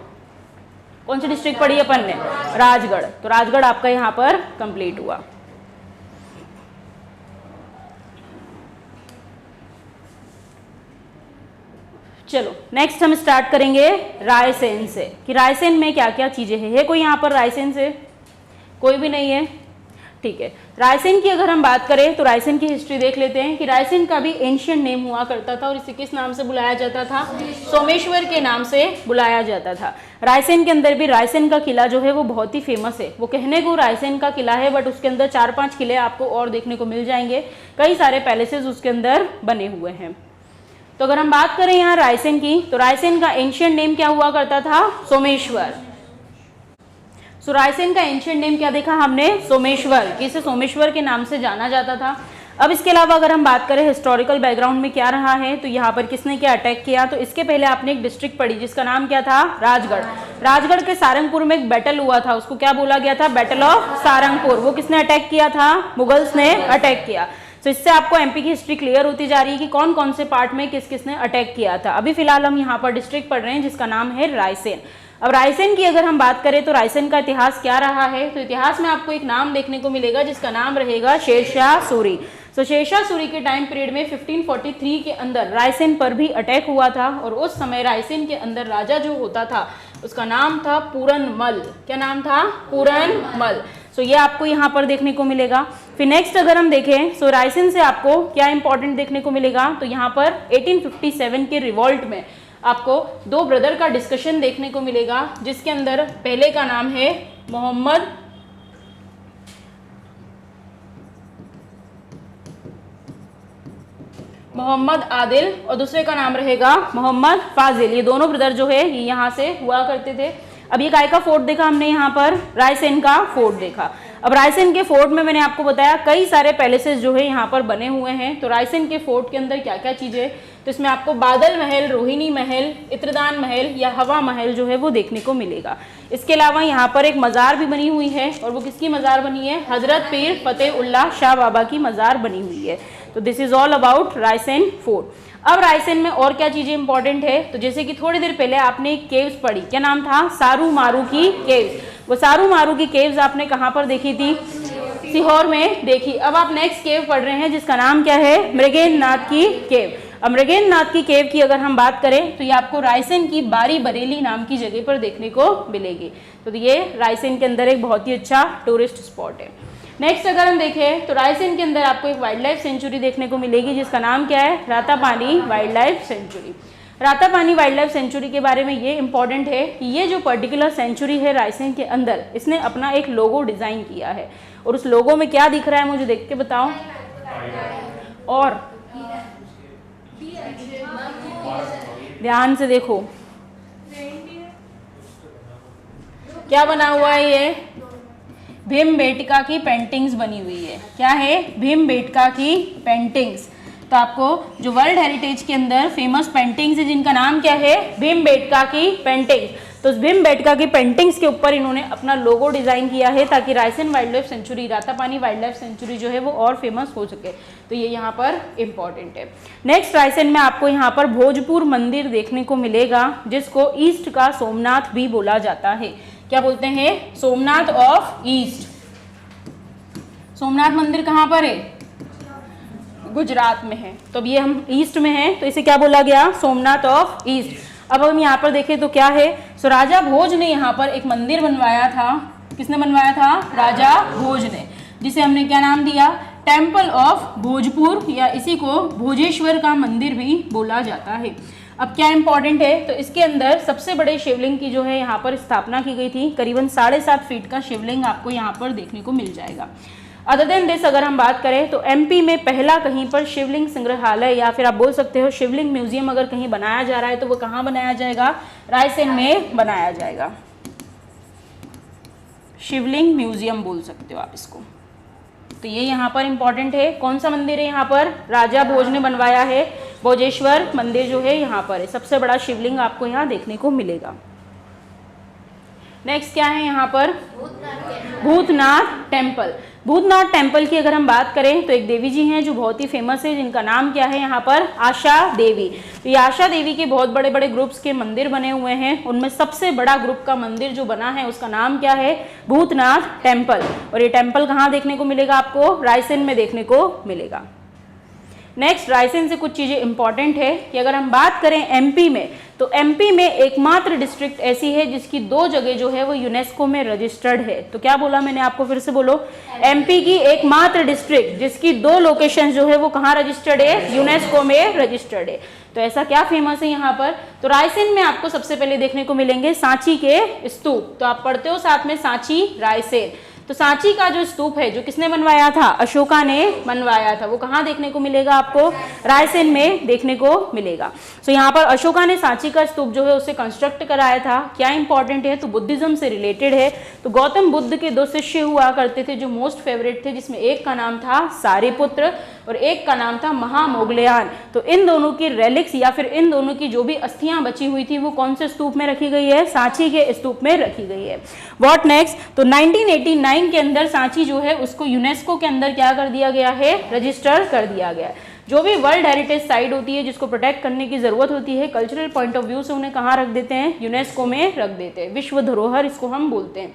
कौन सी डिस्ट्रिक्ट पढ़ी अपन ने, राजगढ़। तो राजगढ़ आपका यहाँ पर कंप्लीट हुआ। चलो नेक्स्ट हम स्टार्ट करेंगे रायसेन से, कि रायसेन में क्या क्या चीजें हैं। है कोई यहाँ पर रायसेन से, कोई भी नहीं है, ठीक है। रायसेन की अगर हम बात करें तो रायसेन की हिस्ट्री देख लेते हैं कि रायसेन का भी एंशिएंट नेम हुआ करता था, और इसे किस नाम से बुलाया जाता था, सोमेश्वर के नाम से बुलाया जाता था। रायसेन के अंदर भी रायसेन का किला जो है वो बहुत ही फेमस है। वो कहने को रायसेन का किला है, बट उसके अंदर 4-5 किले आपको और देखने को मिल जाएंगे। कई सारे पैलेसेस उसके अंदर बने हुए हैं। तो अगर हम बात करें यहाँ रायसेन की, तो रायसेन का एंशिएंट नेम क्या हुआ करता था, सोमेश्वर। सो रायसेन का एंशिएंट नेम क्या देखा हमने, सोमेश्वर, कि इसे सोमेश्वर के नाम से जाना जाता था। अब इसके अलावा अगर हम बात करें हिस्टोरिकल बैकग्राउंड में क्या रहा है, तो यहाँ पर किसने क्या अटैक किया, तो इसके पहले आपने एक डिस्ट्रिक्ट पढ़ी जिसका नाम क्या था, राजगढ़। राजगढ़ के सारंगपुर में एक बैटल हुआ था, उसको क्या बोला गया था, बैटल ऑफ सारंगपुर। वो किसने अटैक किया था, मुगल्स ने अटैक किया। तो इससे आपको एमपी की हिस्ट्री क्लियर होती जा रही है कि कौन कौन से पार्ट में किस किसने अटैक किया था। अभी फिलहाल हम यहाँ पर डिस्ट्रिक्ट पढ़ रहे हैं जिसका नाम है रायसेन। अब रायसेन की अगर हम बात करें तो रायसेन का इतिहास क्या रहा है, तो इतिहास में आपको एक नाम देखने को मिलेगा जिसका नाम रहेगा शेरशाह सूरी। तो शेरशाह सूरी के टाइम पीरियड में 1543 के अंदर रायसेन पर भी अटैक हुआ था, और उस समय रायसेन के अंदर राजा जो होता था उसका नाम था पूरनमल। क्या नाम था, पूरनमल। सो ये आपको यहाँ पर देखने को मिलेगा। फिर नेक्स्ट अगर हम देखें, सो रायसेन से आपको क्या इंपॉर्टेंट देखने को मिलेगा, तो यहाँ पर 1857 के रिवॉल्ट में आपको दो ब्रदर का डिस्कशन देखने को मिलेगा, जिसके अंदर पहले का नाम है मोहम्मद आदिल और दूसरे का नाम रहेगा मोहम्मद फाजिल। ये दोनों ब्रदर जो है ये यहाँ से हुआ करते थे। अब ये काय का फोर्ट देखा हमने, यहाँ पर रायसेन का फोर्ट देखा। अब रायसेन के फोर्ट में मैंने आपको बताया कई सारे पैलेसेस जो है यहाँ पर बने हुए हैं। तो रायसेन के फोर्ट के अंदर क्या क्या चीज़ें, तो इसमें आपको बादल महल, रोहिणी महल, इत्रदान महल या हवा महल जो है वो देखने को मिलेगा। इसके अलावा यहाँ पर एक मज़ार भी बनी हुई है, और वो किसकी मज़ार बनी है? हज़रत पीर फतेहुल्लाह शाह बाबा की मज़ार बनी हुई है। तो this is all about Raisen fort. अब रायसेन में और क्या चीजें इंपॉर्टेंट है, तो जैसे कि थोड़ी देर पहले आपने एक केव्स पढ़ी, क्या नाम था? सारू मारू की केव्स। वो सारू मारू की केव्स आपने कहाँ पर देखी थी? सीहोर में देखी। अब आप नेक्स्ट केव पढ़ रहे हैं जिसका नाम क्या है? मृगेंद्रनाथ की केव। अब मृगेंद्रनाथ की केव की अगर हम बात करें तो ये आपको रायसेन की बारी बरेली नाम की जगह पर देखने को मिलेगी। तो ये रायसेन के अंदर एक बहुत ही अच्छा टूरिस्ट स्पॉट है। नेक्स्ट अगर हम देखें तो रायसेन के अंदर आपको एक वाइल्ड लाइफ सेंचुरी देखने को मिलेगी जिसका नाम क्या है? Ratapani wild life sanctuary. Ratapani wild life sanctuary के बारे में ये इंपॉर्टेंट है कि ये जो पर्टिकुलर सेंचुरी है रायसेन के अंदर, इसने अपना एक लोगो डिज़ाइन किया है, और उस लोगो में क्या दिख रहा है मुझे देख के बताओ। और ध्यान से देखो क्या बना हुआ है, ये भीमबेटका की पेंटिंग्स बनी हुई है। क्या है? भीमबेटका की पेंटिंग्स। तो आपको जो वर्ल्ड हेरिटेज के अंदर फेमस पेंटिंग्स है जिनका नाम क्या है? भीमबेटका की पेंटिंग्स। तो उस भीमबेटका की पेंटिंग्स के ऊपर इन्होंने अपना लोगो डिजाइन किया है ताकि Raisen wild life sanctuary, Ratapani wild life sanctuary जो है वो और फेमस हो सके। तो ये यहाँ पर इंपॉर्टेंट है। नेक्स्ट रायसेन में आपको यहाँ पर भोजपुर मंदिर देखने को मिलेगा जिसको ईस्ट का सोमनाथ भी बोला जाता है। क्या बोलते हैं? Somnath of east. सोमनाथ मंदिर कहाँ पर है? गुजरात में है। तो अब ये हम ईस्ट में हैं तो इसे क्या बोला गया? Somnath of east. अब हम यहाँ पर देखें तो क्या है? सो राजा भोज ने यहाँ पर एक मंदिर बनवाया था। किसने बनवाया था? राजा भोज ने, जिसे हमने क्या नाम दिया? टेम्पल ऑफ भोजपुर, या इसी को भोजेश्वर का मंदिर भी बोला जाता है। अब क्या इंपॉर्टेंट है, तो इसके अंदर सबसे बड़े शिवलिंग की जो है यहाँ पर स्थापना की गई थी। करीबन 7.5 फीट का शिवलिंग आपको यहाँ पर देखने को मिल जाएगा। अदर देन दिस अगर हम बात करें तो एमपी में पहला कहीं पर शिवलिंग संग्रहालय या फिर आप बोल सकते हो शिवलिंग म्यूजियम अगर कहीं बनाया जा रहा है तो वो कहाँ बनाया जाएगा? रायसेन में बनाया जाएगा। शिवलिंग म्यूजियम बोल सकते हो आप इसको। तो ये यहाँ पर इंपॉर्टेंट है। कौन सा मंदिर है यहाँ पर? राजा भोज ने बनवाया है। भोजेश्वर मंदिर जो है यहाँ पर है। सबसे बड़ा शिवलिंग आपको यहाँ देखने को मिलेगा। नेक्स्ट क्या है यहाँ पर? भूतनाथ टेम्पल। भूतनाथ टेम्पल की अगर हम बात करें तो एक देवी जी हैं जो बहुत ही फेमस है, जिनका नाम क्या है यहाँ पर? आशा देवी। तो ये आशा देवी के बहुत बड़े बड़े ग्रुप्स के मंदिर बने हुए हैं। उनमें सबसे बड़ा ग्रुप का मंदिर जो बना है उसका नाम क्या है? भूतनाथ टेम्पल। और ये टेम्पल कहाँ देखने को मिलेगा आपको? रायसेन में देखने को मिलेगा। नेक्स्ट रायसेन से कुछ चीज़ें इंपॉर्टेंट है कि अगर हम बात करें एमपी में, तो एमपी में एकमात्र डिस्ट्रिक्ट ऐसी है जिसकी 2 जगह जो है वो यूनेस्को में रजिस्टर्ड है। तो क्या बोला मैंने आपको? फिर से बोलो। एमपी की एकमात्र डिस्ट्रिक्ट जिसकी 2 लोकेशन जो है वो कहाँ रजिस्टर्ड है? यूनेस्को में रजिस्टर्ड है। तो ऐसा क्या फेमस है यहाँ पर? तो रायसेन में आपको सबसे पहले देखने को मिलेंगे सांची के स्तूप। तो आप पढ़ते हो साथ में सांची रायसेन। तो सांची का जो स्तूप है जो किसने बनवाया था? अशोका ने बनवाया था। वो कहाँ देखने को मिलेगा आपको? रायसेन में देखने को मिलेगा। सो यहाँ पर अशोका ने सांची का स्तूप जो है उसे कंस्ट्रक्ट कराया था। क्या इंपॉर्टेंट है? तो बुद्धिज्म से रिलेटेड है। तो गौतम बुद्ध के 2 शिष्य हुआ करते थे जो मोस्ट फेवरेट थे, जिसमें एक का नाम था सारिपुत्र और एक का नाम था महामोगलयान। तो इन दोनों की रेलिक्स या फिर इन दोनों की जो भी अस्थियां बची हुई थी वो कौन से स्तूप में रखी गई है? सांची के स्तूप में रखी गई है। What next? तो 1989 के अंदर सांची जो है उसको यूनेस्को के अंदर क्या कर दिया गया है? रजिस्टर कर दिया गया है। जो भी वर्ल्ड हेरिटेज साइट होती है जिसको प्रोटेक्ट करने की जरूरत होती है, कल्चरल पॉइंट ऑफ व्यू से उन्हें कहाँ रख देते हैं? यूनेस्को में रख देते हैं। विश्व धरोहर इसको हम बोलते हैं।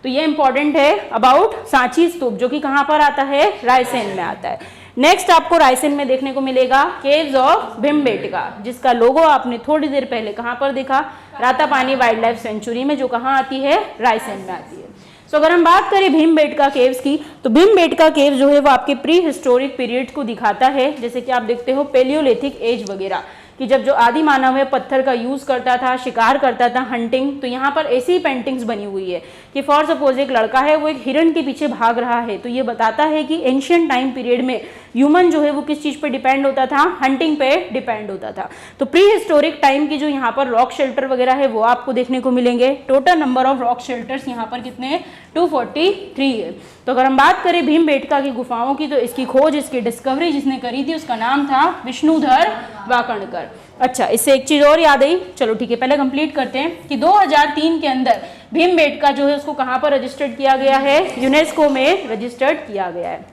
तो ये इंपॉर्टेंट है अबाउट सांची स्तूप, जो कि कहाँ पर आता है? रायसेन में आता है। नेक्स्ट आपको रायसेन में देखने को मिलेगा केव्स ऑफ भीमबेटका, जिसका लोगो आपने थोड़ी देर पहले कहाँ पर देखा? रातापानी वाइल्ड लाइफ सेंचुरी में, जो कहाँ आती है? रायसेन में आती है। सो अगर हम बात करें भीमबेटका केव्स की, तो भीमबेटका केव्स जो है वो आपके प्री हिस्टोरिक पीरियड को दिखाता है, जैसे कि आप देखते हो पेलियोलिथिक एज वगैरह। कि जब जो आदि मानव है पत्थर का यूज करता था, शिकार करता था, हंटिंग, तो यहाँ पर ऐसी ही पेंटिंग्स बनी हुई है कि फॉर सपोज एक लड़का है वो एक हिरण के पीछे भाग रहा है, तो ये बताता है कि एंशियंट टाइम पीरियड में ह्यूमन जो है वो किस चीज पे डिपेंड होता था, हंटिंग पे डिपेंड होता था। तो प्री हिस्टोरिक टाइम की जो यहाँ पर रॉक शेल्टर वगैरह है वो आपको देखने को मिलेंगे। Total number of rock shelters यहाँ पर कितने हैं, 243 है। तो अगर हम बात करें भीमबेटका की गुफाओं की, तो इसकी खोज, इसकी डिस्कवरी जिसने करी थी उसका नाम था विष्णुधर वाकणकर। अच्छा, इससे एक चीज और याद आई, चलो ठीक है, पहले कंप्लीट करते हैं कि 2003 के अंदर भीमबेटका जो है उसको कहाँ पर रजिस्टर्ड किया गया है, यूनेस्को में रजिस्टर्ड किया गया है।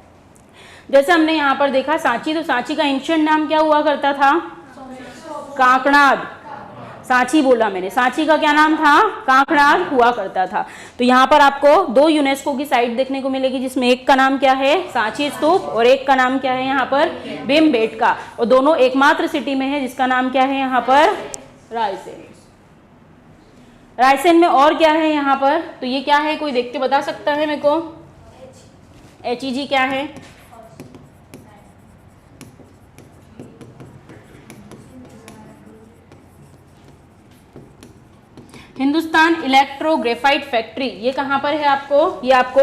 जैसे हमने यहाँ पर देखा सांची, तो सांची का एंशिएंट नाम क्या हुआ करता था, काकनाद। सांची बोला मैंने, सांची का क्या नाम था, काकनाद हुआ करता था। तो यहाँ पर आपको 2 यूनेस्को की साइट देखने को मिलेगी, जिसमें एक का नाम क्या है, सांची स्तूप, और एक का नाम क्या है यहाँ पर, भीमबेटका, और दोनों एकमात्र सिटी में है जिसका नाम क्या है यहाँ पर, रायसेन। रायसेन में और क्या है यहाँ पर, तो ये क्या है, कोई देख के बता सकता है मेरे को, HEG क्या है, हिंदुस्तान इलेक्ट्रो ग्रेफाइट फैक्ट्री, ये कहाँ पर है आपको, ये आपको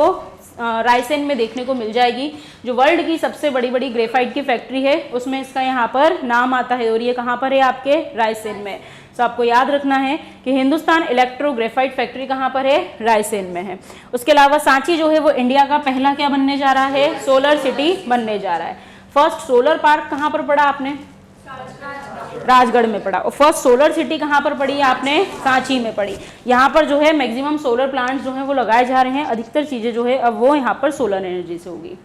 रायसेन में देखने को मिल जाएगी। जो वर्ल्ड की सबसे बड़ी बड़ी ग्रेफाइट की फैक्ट्री है उसमें इसका यहाँ पर नाम आता है, और ये कहाँ पर है आपके, रायसेन में। तो आपको याद रखना है कि हिंदुस्तान इलेक्ट्रो ग्रेफाइट फैक्ट्री कहाँ पर है, रायसेन में है। उसके अलावा सांची जो है वो इंडिया का पहला क्या बनने जा रहा है, सोलर सिटी बनने जा रहा है। फर्स्ट सोलर पार्क कहाँ पर पड़ा आपने, राजगढ़ में पड़ा, और फर्स्ट सोलर सिटी कहाँ पर पड़ी आपने, सांची में पड़ी। यहाँ पर जो है मैक्सिमम सोलर प्लांट्स जो है वो लगाए जा रहे हैं, अधिकतर चीजें जो है अब वो यहाँ पर सोलर एनर्जी से होगी।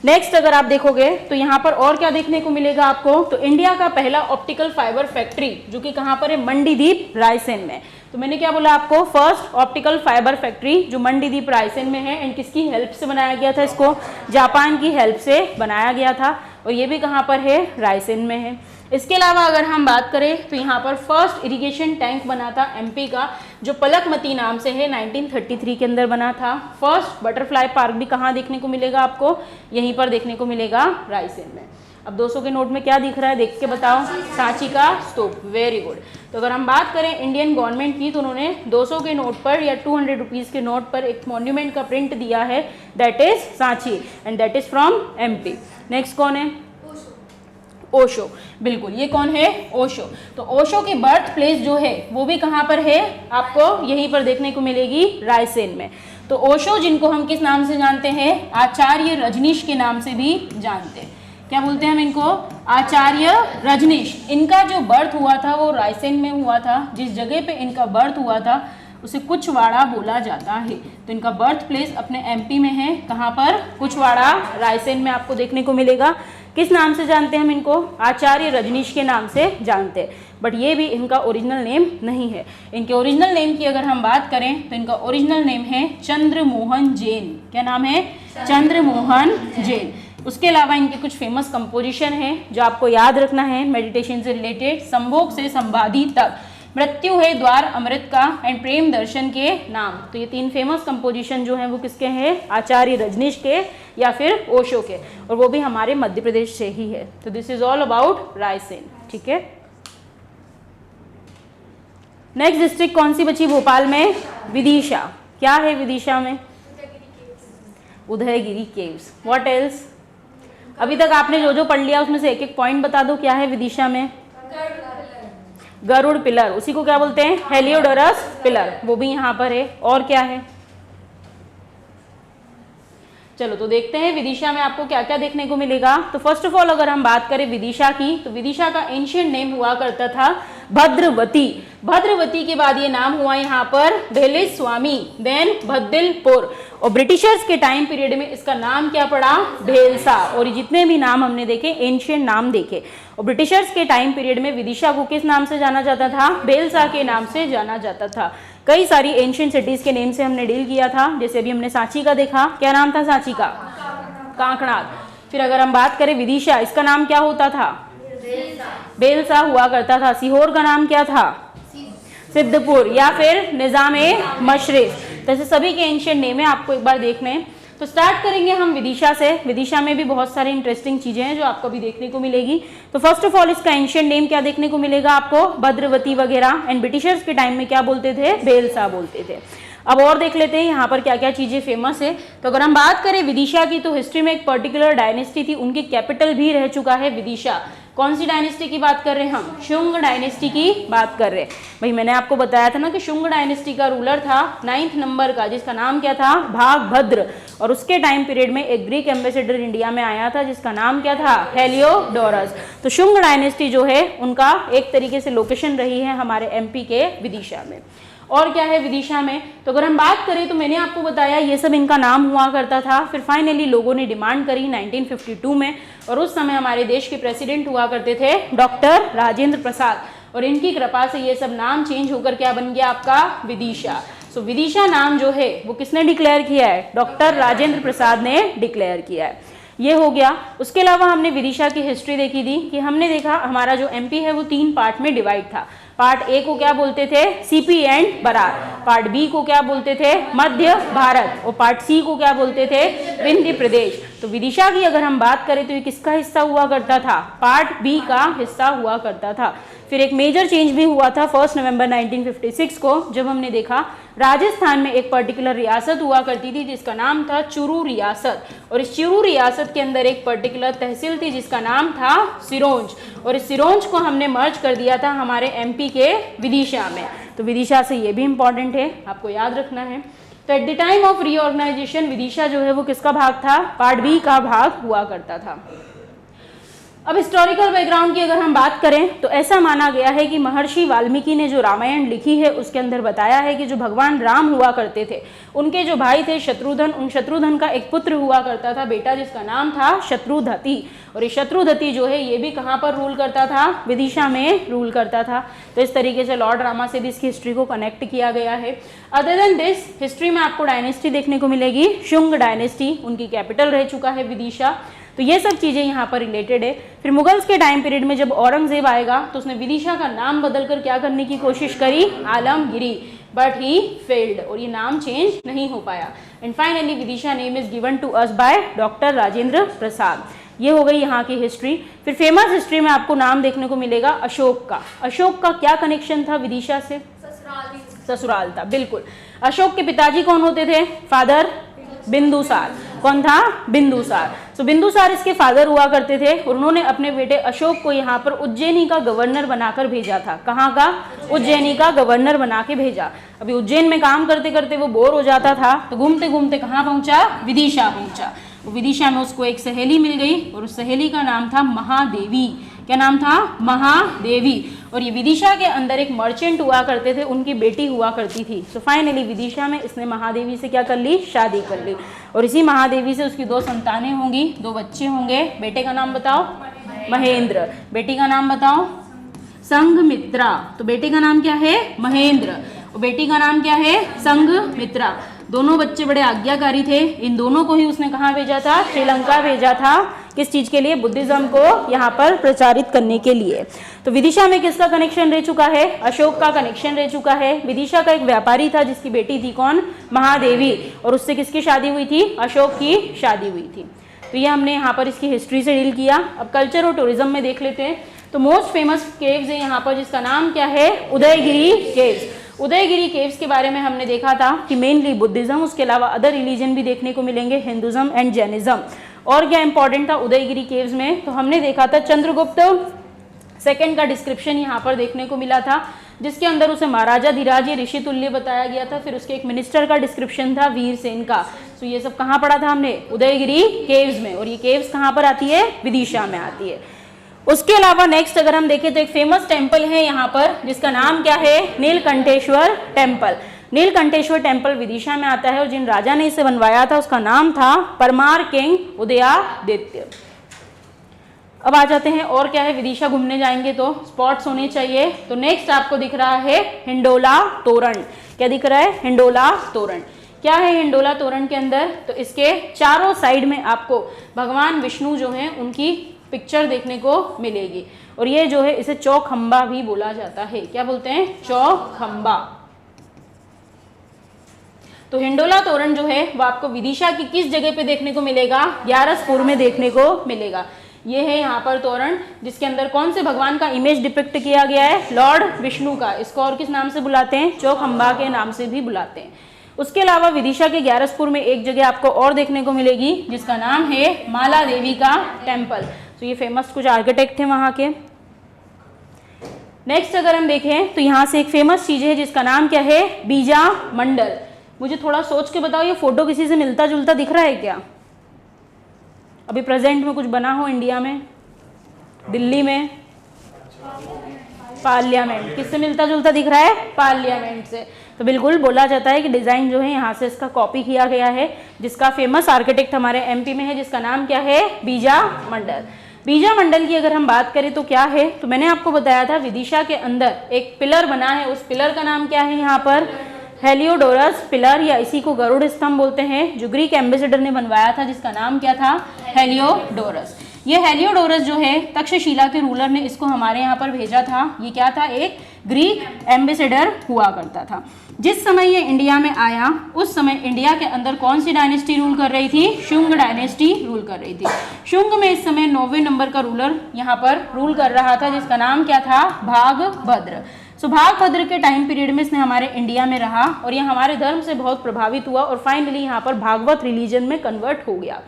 नेक्स्ट अगर आप देखोगे तो यहाँ पर और क्या देखने को मिलेगा आपको, तो इंडिया का पहला ऑप्टिकल फाइबर फैक्ट्री जो कि कहाँ पर है, मंडीदीप रायसेन में। तो मैंने क्या बोला आपको, फर्स्ट ऑप्टिकल फाइबर फैक्ट्री जो मंडीदीप रायसेन में है, एंड किसकी हेल्प से बनाया गया था, इसको जापान की हेल्प से बनाया गया था, और ये भी कहाँ पर है, रायसेन में है। इसके अलावा अगर हम बात करें तो यहाँ पर फर्स्ट इरिगेशन टैंक बना था MP का, जो पलकमती नाम से है, 1933 के अंदर बना था। फर्स्ट बटरफ्लाई पार्क भी कहाँ देखने को मिलेगा आपको, यहीं पर देखने को मिलेगा, रायसेन में। अब 200 के नोट में क्या दिख रहा है, देख के बताओ, सांची का स्तूप, वेरी गुड। तो अगर हम बात करें इंडियन गवर्नमेंट की, तो उन्होंने 200 के नोट पर या 200 रुपीज़ के नोट पर एक मॉन्यूमेंट का प्रिंट दिया है, that is Sanchi, and that is from MP। Next कौन है, ओशो, बिल्कुल, ये कौन है, ओशो। तो ओशो की बर्थ प्लेस जो है वो भी कहाँ पर है, आपको यहीं पर देखने को मिलेगी, रायसेन में। तो ओशो जिनको हम किस नाम से जानते हैं, आचार्य रजनीश के नाम से भी जानते हैं। क्या बोलते हैं हम इनको, आचार्य रजनीश। इनका जो बर्थ हुआ था वो रायसेन में हुआ था। जिस जगह पे इनका बर्थ हुआ था उसे कुचवाड़ा बोला जाता है। तो इनका बर्थ प्लेस अपने MP में है, कहाँ पर, कुचवाड़ा, रायसेन में आपको देखने को मिलेगा। किस नाम से जानते हैं हम इनको, आचार्य रजनीश के नाम से जानते हैं, बट ये भी इनका ओरिजिनल नेम नहीं है। इनके ओरिजिनल नेम की अगर हम बात करें तो इनका ओरिजिनल नेम है चंद्रमोहन जैन। क्या नाम है, चंद्रमोहन जैन। उसके अलावा इनके कुछ फेमस कंपोजिशन हैं जो आपको याद रखना है मेडिटेशन से रिलेटेड, संभोग से संवादी तक, मृत्यु है द्वार अमृत का, एंड प्रेम दर्शन के नाम। तो ये 3 फेमस कंपोजिशन जो हैं वो किसके हैं, आचार्य रजनीश के या फिर ओशो के, और वो भी हमारे मध्य प्रदेश से ही है। तो this is all about Raisen, ठीक है। नेक्स्ट डिस्ट्रिक्ट कौन सी बची भोपाल में, विदिशा। क्या है विदिशा में, उदयगिरी केव्स। व्हाट एल्स, अभी तक आपने जो जो पढ़ लिया उसमें से एक एक पॉइंट बता दो, क्या है विदिशा में, गरुड़ पिलर, उसी को क्या बोलते हैं, हेलियोडोरस पिलर, वो भी यहाँ पर है। और क्या है, चलो तो देखते हैं विदिशा में आपको क्या क्या देखने को मिलेगा। तो फर्स्ट ऑफ ऑल अगर हम बात करें विदिशा की, तो विदिशा का एंशिएंट नेम हुआ करता था भद्रवती। भद्रवती के बाद ये नाम हुआ यहाँ पर भेलेस्वामी, देन भद्दिलपुर, और ब्रिटिशर्स के टाइम पीरियड में इसका नाम क्या पड़ा, भेलसा। और ये जितने भी नाम हमने देखे एंशिएंट नाम देखे, और ब्रिटिशर्स के टाइम पीरियड में विदिशा को किस नाम से जाना जाता था, भेलसा के नाम से जाना जाता था। कई सारी एंशिएंट सिटीज के नेम से हमने डील किया था, जैसे अभी हमने सांची का देखा, क्या नाम था सांची का, कांकनाद। फिर अगर हम बात करें विदिशा, इसका नाम क्या होता था, भेलसा हुआ करता था। सीहोर का नाम क्या था, सिद्धपुर या फिर निजाम-ए-मशरिक। जैसे सभी के एंशिएंट नेम है, आपको एक बार देख लें। तो स्टार्ट करेंगे हम विदिशा से। विदिशा में भी बहुत सारी इंटरेस्टिंग चीजें हैं जो आपको अभी देखने को मिलेगी। तो फर्स्ट ऑफ ऑल इसका एंशिएंट नेम क्या देखने को मिलेगा आपको, भद्रवती वगैरह, एंड ब्रिटिशर्स के टाइम में क्या बोलते थे, बेलसा बोलते थे। अब और देख लेते हैं यहाँ पर क्या क्या चीजें फेमस है। तो अगर हम बात करें विदिशा की, तो हिस्ट्री में एक पर्टिकुलर डायनेस्टी थी, उनकी कैपिटल भी रह चुका है विदिशा। कौन सी डायनेस्टी की बात कर रहे हैं हम, शुंग डायनेस्टी की बात कर रहे हैं। भाई मैंने आपको बताया था ना कि शुंग डायनेस्टी का रूलर था 9th नंबर का, जिसका नाम क्या था, भागभद्र। और उसके टाइम पीरियड में एक ग्रीक एम्बेसडर इंडिया में आया था जिसका नाम क्या था, हेलियोडोरस। तो शुंग डायनेस्टी जो है उनका एक तरीके से लोकेशन रही है हमारे एमपी के विदिशा में। और क्या है विदिशा में, तो अगर हम बात करें तो मैंने आपको बताया ये सब इनका नाम हुआ करता था। फिर फाइनली लोगों ने डिमांड करी 1952 में, और उस समय हमारे देश के प्रेसिडेंट हुआ करते थे डॉक्टर राजेंद्र प्रसाद, और इनकी कृपा से ये सब नाम चेंज होकर क्या बन गया आपका, विदिशा। सो विदिशा नाम जो है वो किसने डिक्लेयर किया है, डॉक्टर राजेंद्र प्रसाद ने डिक्लेयर किया है। ये हो गया। उसके अलावा हमने विदिशा की हिस्ट्री देखी थी कि हमने देखा हमारा जो एमपी है वो 3 पार्ट में डिवाइड था। पार्ट ए को क्या बोलते थे, CP and Berar, part B को क्या बोलते थे, मध्य भारत, और पार्ट सी को क्या बोलते थे, विंध्य प्रदेश। तो विदिशा की अगर हम बात करें तो ये किसका हिस्सा हुआ करता था, पार्ट बी का हिस्सा हुआ करता था। फिर एक मेजर चेंज भी हुआ था 1 नवंबर 1956 को, जब हमने देखा राजस्थान में एक पर्टिकुलर रियासत हुआ करती थी जिसका नाम था चुरू रियासत, और इस चुरू रियासत के अंदर एक पर्टिकुलर तहसील थी जिसका नाम था सिरोंज, और इस सिरोंज को हमने मर्ज कर दिया था हमारे एमपी के विदिशा में। तो विदिशा से ये भी इंपॉर्टेंट है, आपको याद रखना है। तो at the time of reorganisation Vidisha जो है वो किसका भाग था, पार्ट बी का भाग हुआ करता था। अब हिस्टोरिकल बैकग्राउंड की अगर हम बात करें तो ऐसा माना गया है कि महर्षि वाल्मीकि ने जो रामायण लिखी है उसके अंदर बताया है कि जो भगवान राम हुआ करते थे उनके जो भाई थे शत्रुघ्न, उन शत्रुघ्न का एक पुत्र हुआ करता था बेटा, जिसका नाम था शत्रुधति। और ये शत्रुधति जो है ये भी कहाँ पर रूल करता था, विदिशा में रूल करता था। तो इस तरीके से लॉर्ड रामा से भी इसकी हिस्ट्री को कनेक्ट किया गया है। अदर देन दिस हिस्ट्री में आपको डायनेस्टी देखने को मिलेगी, शुंग डायनेस्टी, उनकी कैपिटल रह चुका है विदिशा। तो ये सब चीज़ें यहाँ पर रिलेटेड है। फिर मुगल्स के टाइम पीरियड में जब औरंगजेब आएगा तो उसने विदिशा का नाम बदलकर क्या करने की कोशिश करी, आलमगिरी, बट ही फेल्ड, और ये नाम चेंज नहीं हो पाया। And finally Vidisha name is given to us by doctor Rajendra Prasad. ये हो गई यहाँ की हिस्ट्री। फिर फेमस हिस्ट्री में आपको नाम देखने को मिलेगा अशोक का। अशोक का क्या कनेक्शन था विदिशा से, ससुराल था, बिल्कुल। अशोक के पिताजी कौन होते थे, फादर बिंदुसार। कौन था, बिंदुसार। तो बिंदुसार इसके फादर हुआ करते थे, और उन्होंने अपने बेटे अशोक को यहाँ पर उज्जैनी का गवर्नर बनाकर भेजा था। कहाँ का, उज्जैनी का गवर्नर बना के भेजा। अभी उज्जैन में काम करते करते वो बोर हो जाता था, तो घूमते घूमते कहाँ पहुंचा, विदिशा पहुंचा। विदिशा में उसको एक सहेली मिल गई, और उस सहेली का नाम था महादेवी। क्या नाम था, महादेवी। और ये विदिशा के अंदर एक मर्चेंट हुआ करते थे, उनकी बेटी हुआ करती थी। तो फाइनली विदिशा में इसने महादेवी से क्या कर ली, शादी कर ली, और इसी महादेवी से उसकी 2 संतानें होंगी, 2 बच्चे होंगे। बेटे का नाम बताओ, महेंद्र। बेटी का नाम बताओ, संघमित्रा। तो बेटे का नाम क्या है, महेंद्र, और बेटी का नाम क्या है, संघमित्रा। दोनों बच्चे बड़े आज्ञाकारी थे। इन दोनों को ही उसने कहाँ भेजा था, श्रीलंका भेजा था। किस चीज के लिए, बुद्धिज्म को यहाँ पर प्रचारित करने के लिए। तो विदिशा में किसका कनेक्शन रह चुका है, अशोक का कनेक्शन रह चुका है। विदिशा का एक व्यापारी था जिसकी बेटी थी कौन, महादेवी, और उससे किसकी शादी हुई थी, अशोक की शादी हुई थी। तो ये हमने यहाँ पर इसकी हिस्ट्री से डील किया। अब कल्चर और टूरिज्म में देख लेते हैं। तो मोस्ट फेमस केव्स है यहाँ पर जिसका नाम क्या है, उदयगिरी केव्स। उदयगिरी केव्स के बारे में हमने देखा था कि मेनली बुद्धिज्म, उसके अलावा अदर रिलीजन भी देखने को मिलेंगे, हिंदुज्म एंड जैनिज्म। और क्या इंपॉर्टेंट था उदयगिरी केव्स में, तो हमने देखा था चंद्रगुप्त सेकंड का डिस्क्रिप्शन यहाँ पर देखने को मिला था, जिसके अंदर उसे महाराजा धीराज ऋषि तुल्य बताया गया था। फिर उसके एक मिनिस्टर का डिस्क्रिप्शन था, वीरसेन का। तो ये सब कहाँ पढ़ा था हमने, उदयगिरी केव्स में। और ये केव्स कहाँ पर आती है, विदिशा में आती है। उसके अलावा नेक्स्ट अगर हम देखें तो एक फेमस टेम्पल है यहाँ पर जिसका नाम क्या है, नीलकंठेश्वर टेम्पल। नीलकंठेश्वर टेम्पल विदिशा में आता है, और जिन राजा ने इसे बनवाया था उसका नाम था परमार किंग उदयादित्य। अब आ जाते हैं और क्या है, विदिशा घूमने जाएंगे तो स्पॉट्स होने चाहिए। तो नेक्स्ट आपको दिख रहा है हिंडोला तोरण। क्या दिख रहा है, हिंडोला तोरण। क्या है हिंडोला तोरण के अंदर, तो इसके चारों साइड में आपको भगवान विष्णु जो हैं उनकी पिक्चर देखने को मिलेगी। और ये जो है इसे चौखंबा भी बोला जाता है। क्या बोलते हैं, चौखंबा। तो हिंडोला तोरण जो है वो आपको विदिशा की किस जगह पे देखने को मिलेगा? ग्यारसपुर में देखने को मिलेगा। ये है यहाँ पर तोरण जिसके अंदर कौन से भगवान का इमेज डिपिक्ट किया गया है? लॉर्ड विष्णु का। इसको और किस नाम से बुलाते हैं? चौखंबा के नाम से भी बुलाते हैं। उसके अलावा विदिशा के ग्यारसपुर में एक जगह आपको और देखने को मिलेगी जिसका नाम है माला देवी का टेम्पल। तो ये फेमस कुछ आर्किटेक्ट थे वहाँ के। नेक्स्ट अगर हम देखें तो यहाँ से एक फेमस चीज है जिसका नाम क्या है? बीजा मंडल। मुझे थोड़ा सोच के बताओ, ये फोटो किसी से मिलता जुलता दिख रहा है क्या? अभी प्रेजेंट में कुछ बना हो इंडिया में, दिल्ली में? पार्लियामेंट। किससे मिलता जुलता दिख रहा है? पार्लियामेंट से। तो बिल्कुल बोला जाता है कि डिजाइन जो है यहाँ से इसका कॉपी किया गया है, जिसका फेमस आर्किटेक्ट हमारे एमपी में है जिसका नाम क्या है? बीजा मंडल। बीजा मंडल की अगर हम बात करें तो क्या है, तो मैंने आपको बताया था विदिशा के अंदर एक पिलर बना है, उस पिलर का नाम क्या है? यहाँ पर हेलियोडोरस पिलर, या इसी को गरुड़ स्तंभ बोलते हैं, जो ग्रीक एम्बेसडर ने बनवाया था जिसका नाम क्या था? हेलियोडोरस। ये हेलियोडोरस जो है तक्षशिला के रूलर ने इसको हमारे यहाँ पर भेजा था। ये क्या था? एक ग्रीक एम्बेसडर हुआ करता था। जिस समय ये इंडिया में आया उस समय इंडिया के अंदर कौन सी डायनेस्टी रूल कर रही थी? शुंग डायनेस्टी रूल कर रही थी। शुंग में इस समय 9वें नंबर का रूलर यहाँ पर रूल कर रहा था जिसका नाम क्या था? भागभद्र। सो भागभद्र के टाइम पीरियड में इसने हमारे इंडिया में रहा और ये हमारे धर्म से बहुत प्रभावित हुआ और फाइनली यहाँ पर भागवत रिलीजन में कन्वर्ट हो गया।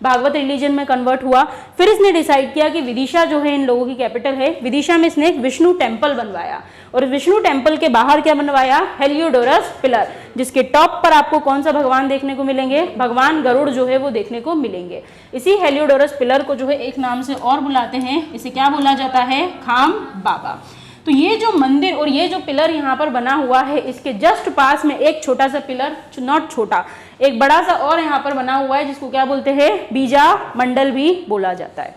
भागवत रिलीजन में कन्वर्ट हुआ। फिर इसने डिसाइड किया कि विदिशा जो है इन लोगों की कैपिटल है। विदिशा में इसने एक विष्णु टेम्पल बनवाया और विष्णु टेम्पल के बाहर क्या बनवाया? हेलियोडोरस पिलर, जिसके टॉप पर आपको कौन सा भगवान देखने को मिलेंगे? भगवान गरुड़ जो है वो देखने को मिलेंगे। इसी हेलियोडोरस पिलर को जो है एक नाम से और बुलाते हैं, इसे क्या बोला जाता है? खाम बाबा। तो ये जो मंदिर और ये जो पिलर यहाँ पर बना हुआ है, इसके जस्ट पास में एक छोटा सा पिलर, नॉट छोटा, एक बड़ा सा और यहाँ पर बना हुआ है जिसको क्या बोलते हैं? बीजा मंडल भी बोला जाता है।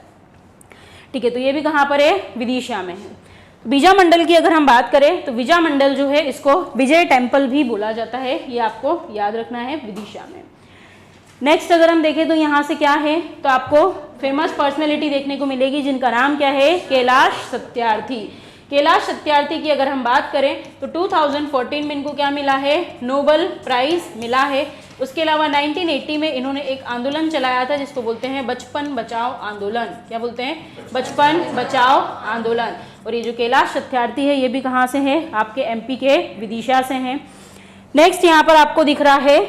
ठीक है, तो ये भी कहाँ पर है? विदिशा में है। बीजा मंडल की अगर हम बात करें तो विजा मंडल जो है इसको विजय टेम्पल भी बोला जाता है, ये आपको याद रखना है, विदिशा में। नेक्स्ट अगर हम देखें तो यहाँ से क्या है, तो आपको फेमस पर्सनैलिटी देखने को मिलेगी जिनका नाम क्या है? कैलाश सत्यार्थी। कैलाश सत्यार्थी की अगर हम बात करें तो 2014 में इनको क्या मिला है? नोबेल प्राइज मिला है। उसके अलावा 1980 में इन्होंने एक आंदोलन चलाया था जिसको बोलते हैं बचपन बचाओ आंदोलन। क्या बोलते हैं? बचपन बचाओ आंदोलन। और ये जो कैलाश सत्यार्थी है ये भी कहाँ से है? आपके एमपी के विदिशा से हैं। नेक्स्ट यहाँ पर आपको दिख रहा है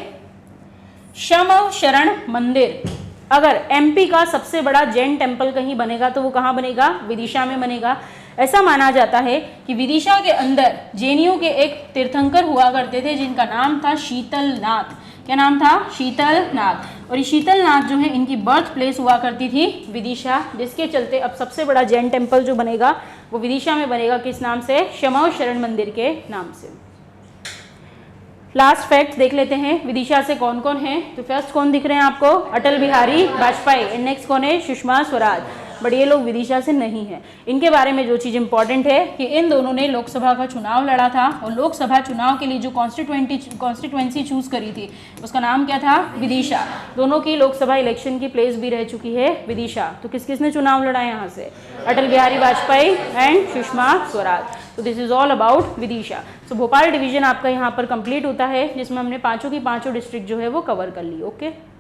शम शरण मंदिर। अगर एमपी का सबसे बड़ा जैन टेम्पल कहीं बनेगा तो वो कहाँ बनेगा? विदिशा में बनेगा। ऐसा माना जाता है कि विदिशा के अंदर जैनियों के एक तीर्थंकर हुआ करते थे जिनका नाम था शीतलनाथ। क्या नाम था? शीतलनाथ। और ये शीतलनाथ जो है इनकी बर्थ प्लेस हुआ करती थी विदिशा, जिसके चलते अब सबसे बड़ा जैन टेम्पल जो बनेगा वो विदिशा में बनेगा। किस नाम से? शमव शरण मंदिर के नाम से। लास्ट फैक्ट देख लेते हैं, विदिशा से कौन कौन है। तो फर्स्ट कौन दिख रहे हैं आपको? अटल बिहारी वाजपेयी। एंड नेक्स्ट कौन है? सुषमा स्वराज। बट ये लोग विदिशा से नहीं है। इनके बारे में जो चीज़ इंपॉर्टेंट है कि इन दोनों ने लोकसभा का चुनाव लड़ा था और लोकसभा चुनाव के लिए जो कॉन्स्टिट्यूएंसी चूज करी थी उसका नाम क्या था? विदिशा। दोनों की लोकसभा इलेक्शन की प्लेस भी रह चुकी है विदिशा। तो किस किसने चुनाव लड़ा यहाँ से? अटल बिहारी वाजपेयी एंड सुषमा स्वराज। तो this is all about Vidisha. So Bhopal division आपका यहाँ पर कंप्लीट होता है जिसमें हमने पांचों की पांचों डिस्ट्रिक्ट जो है वो कवर कर ली। ओके।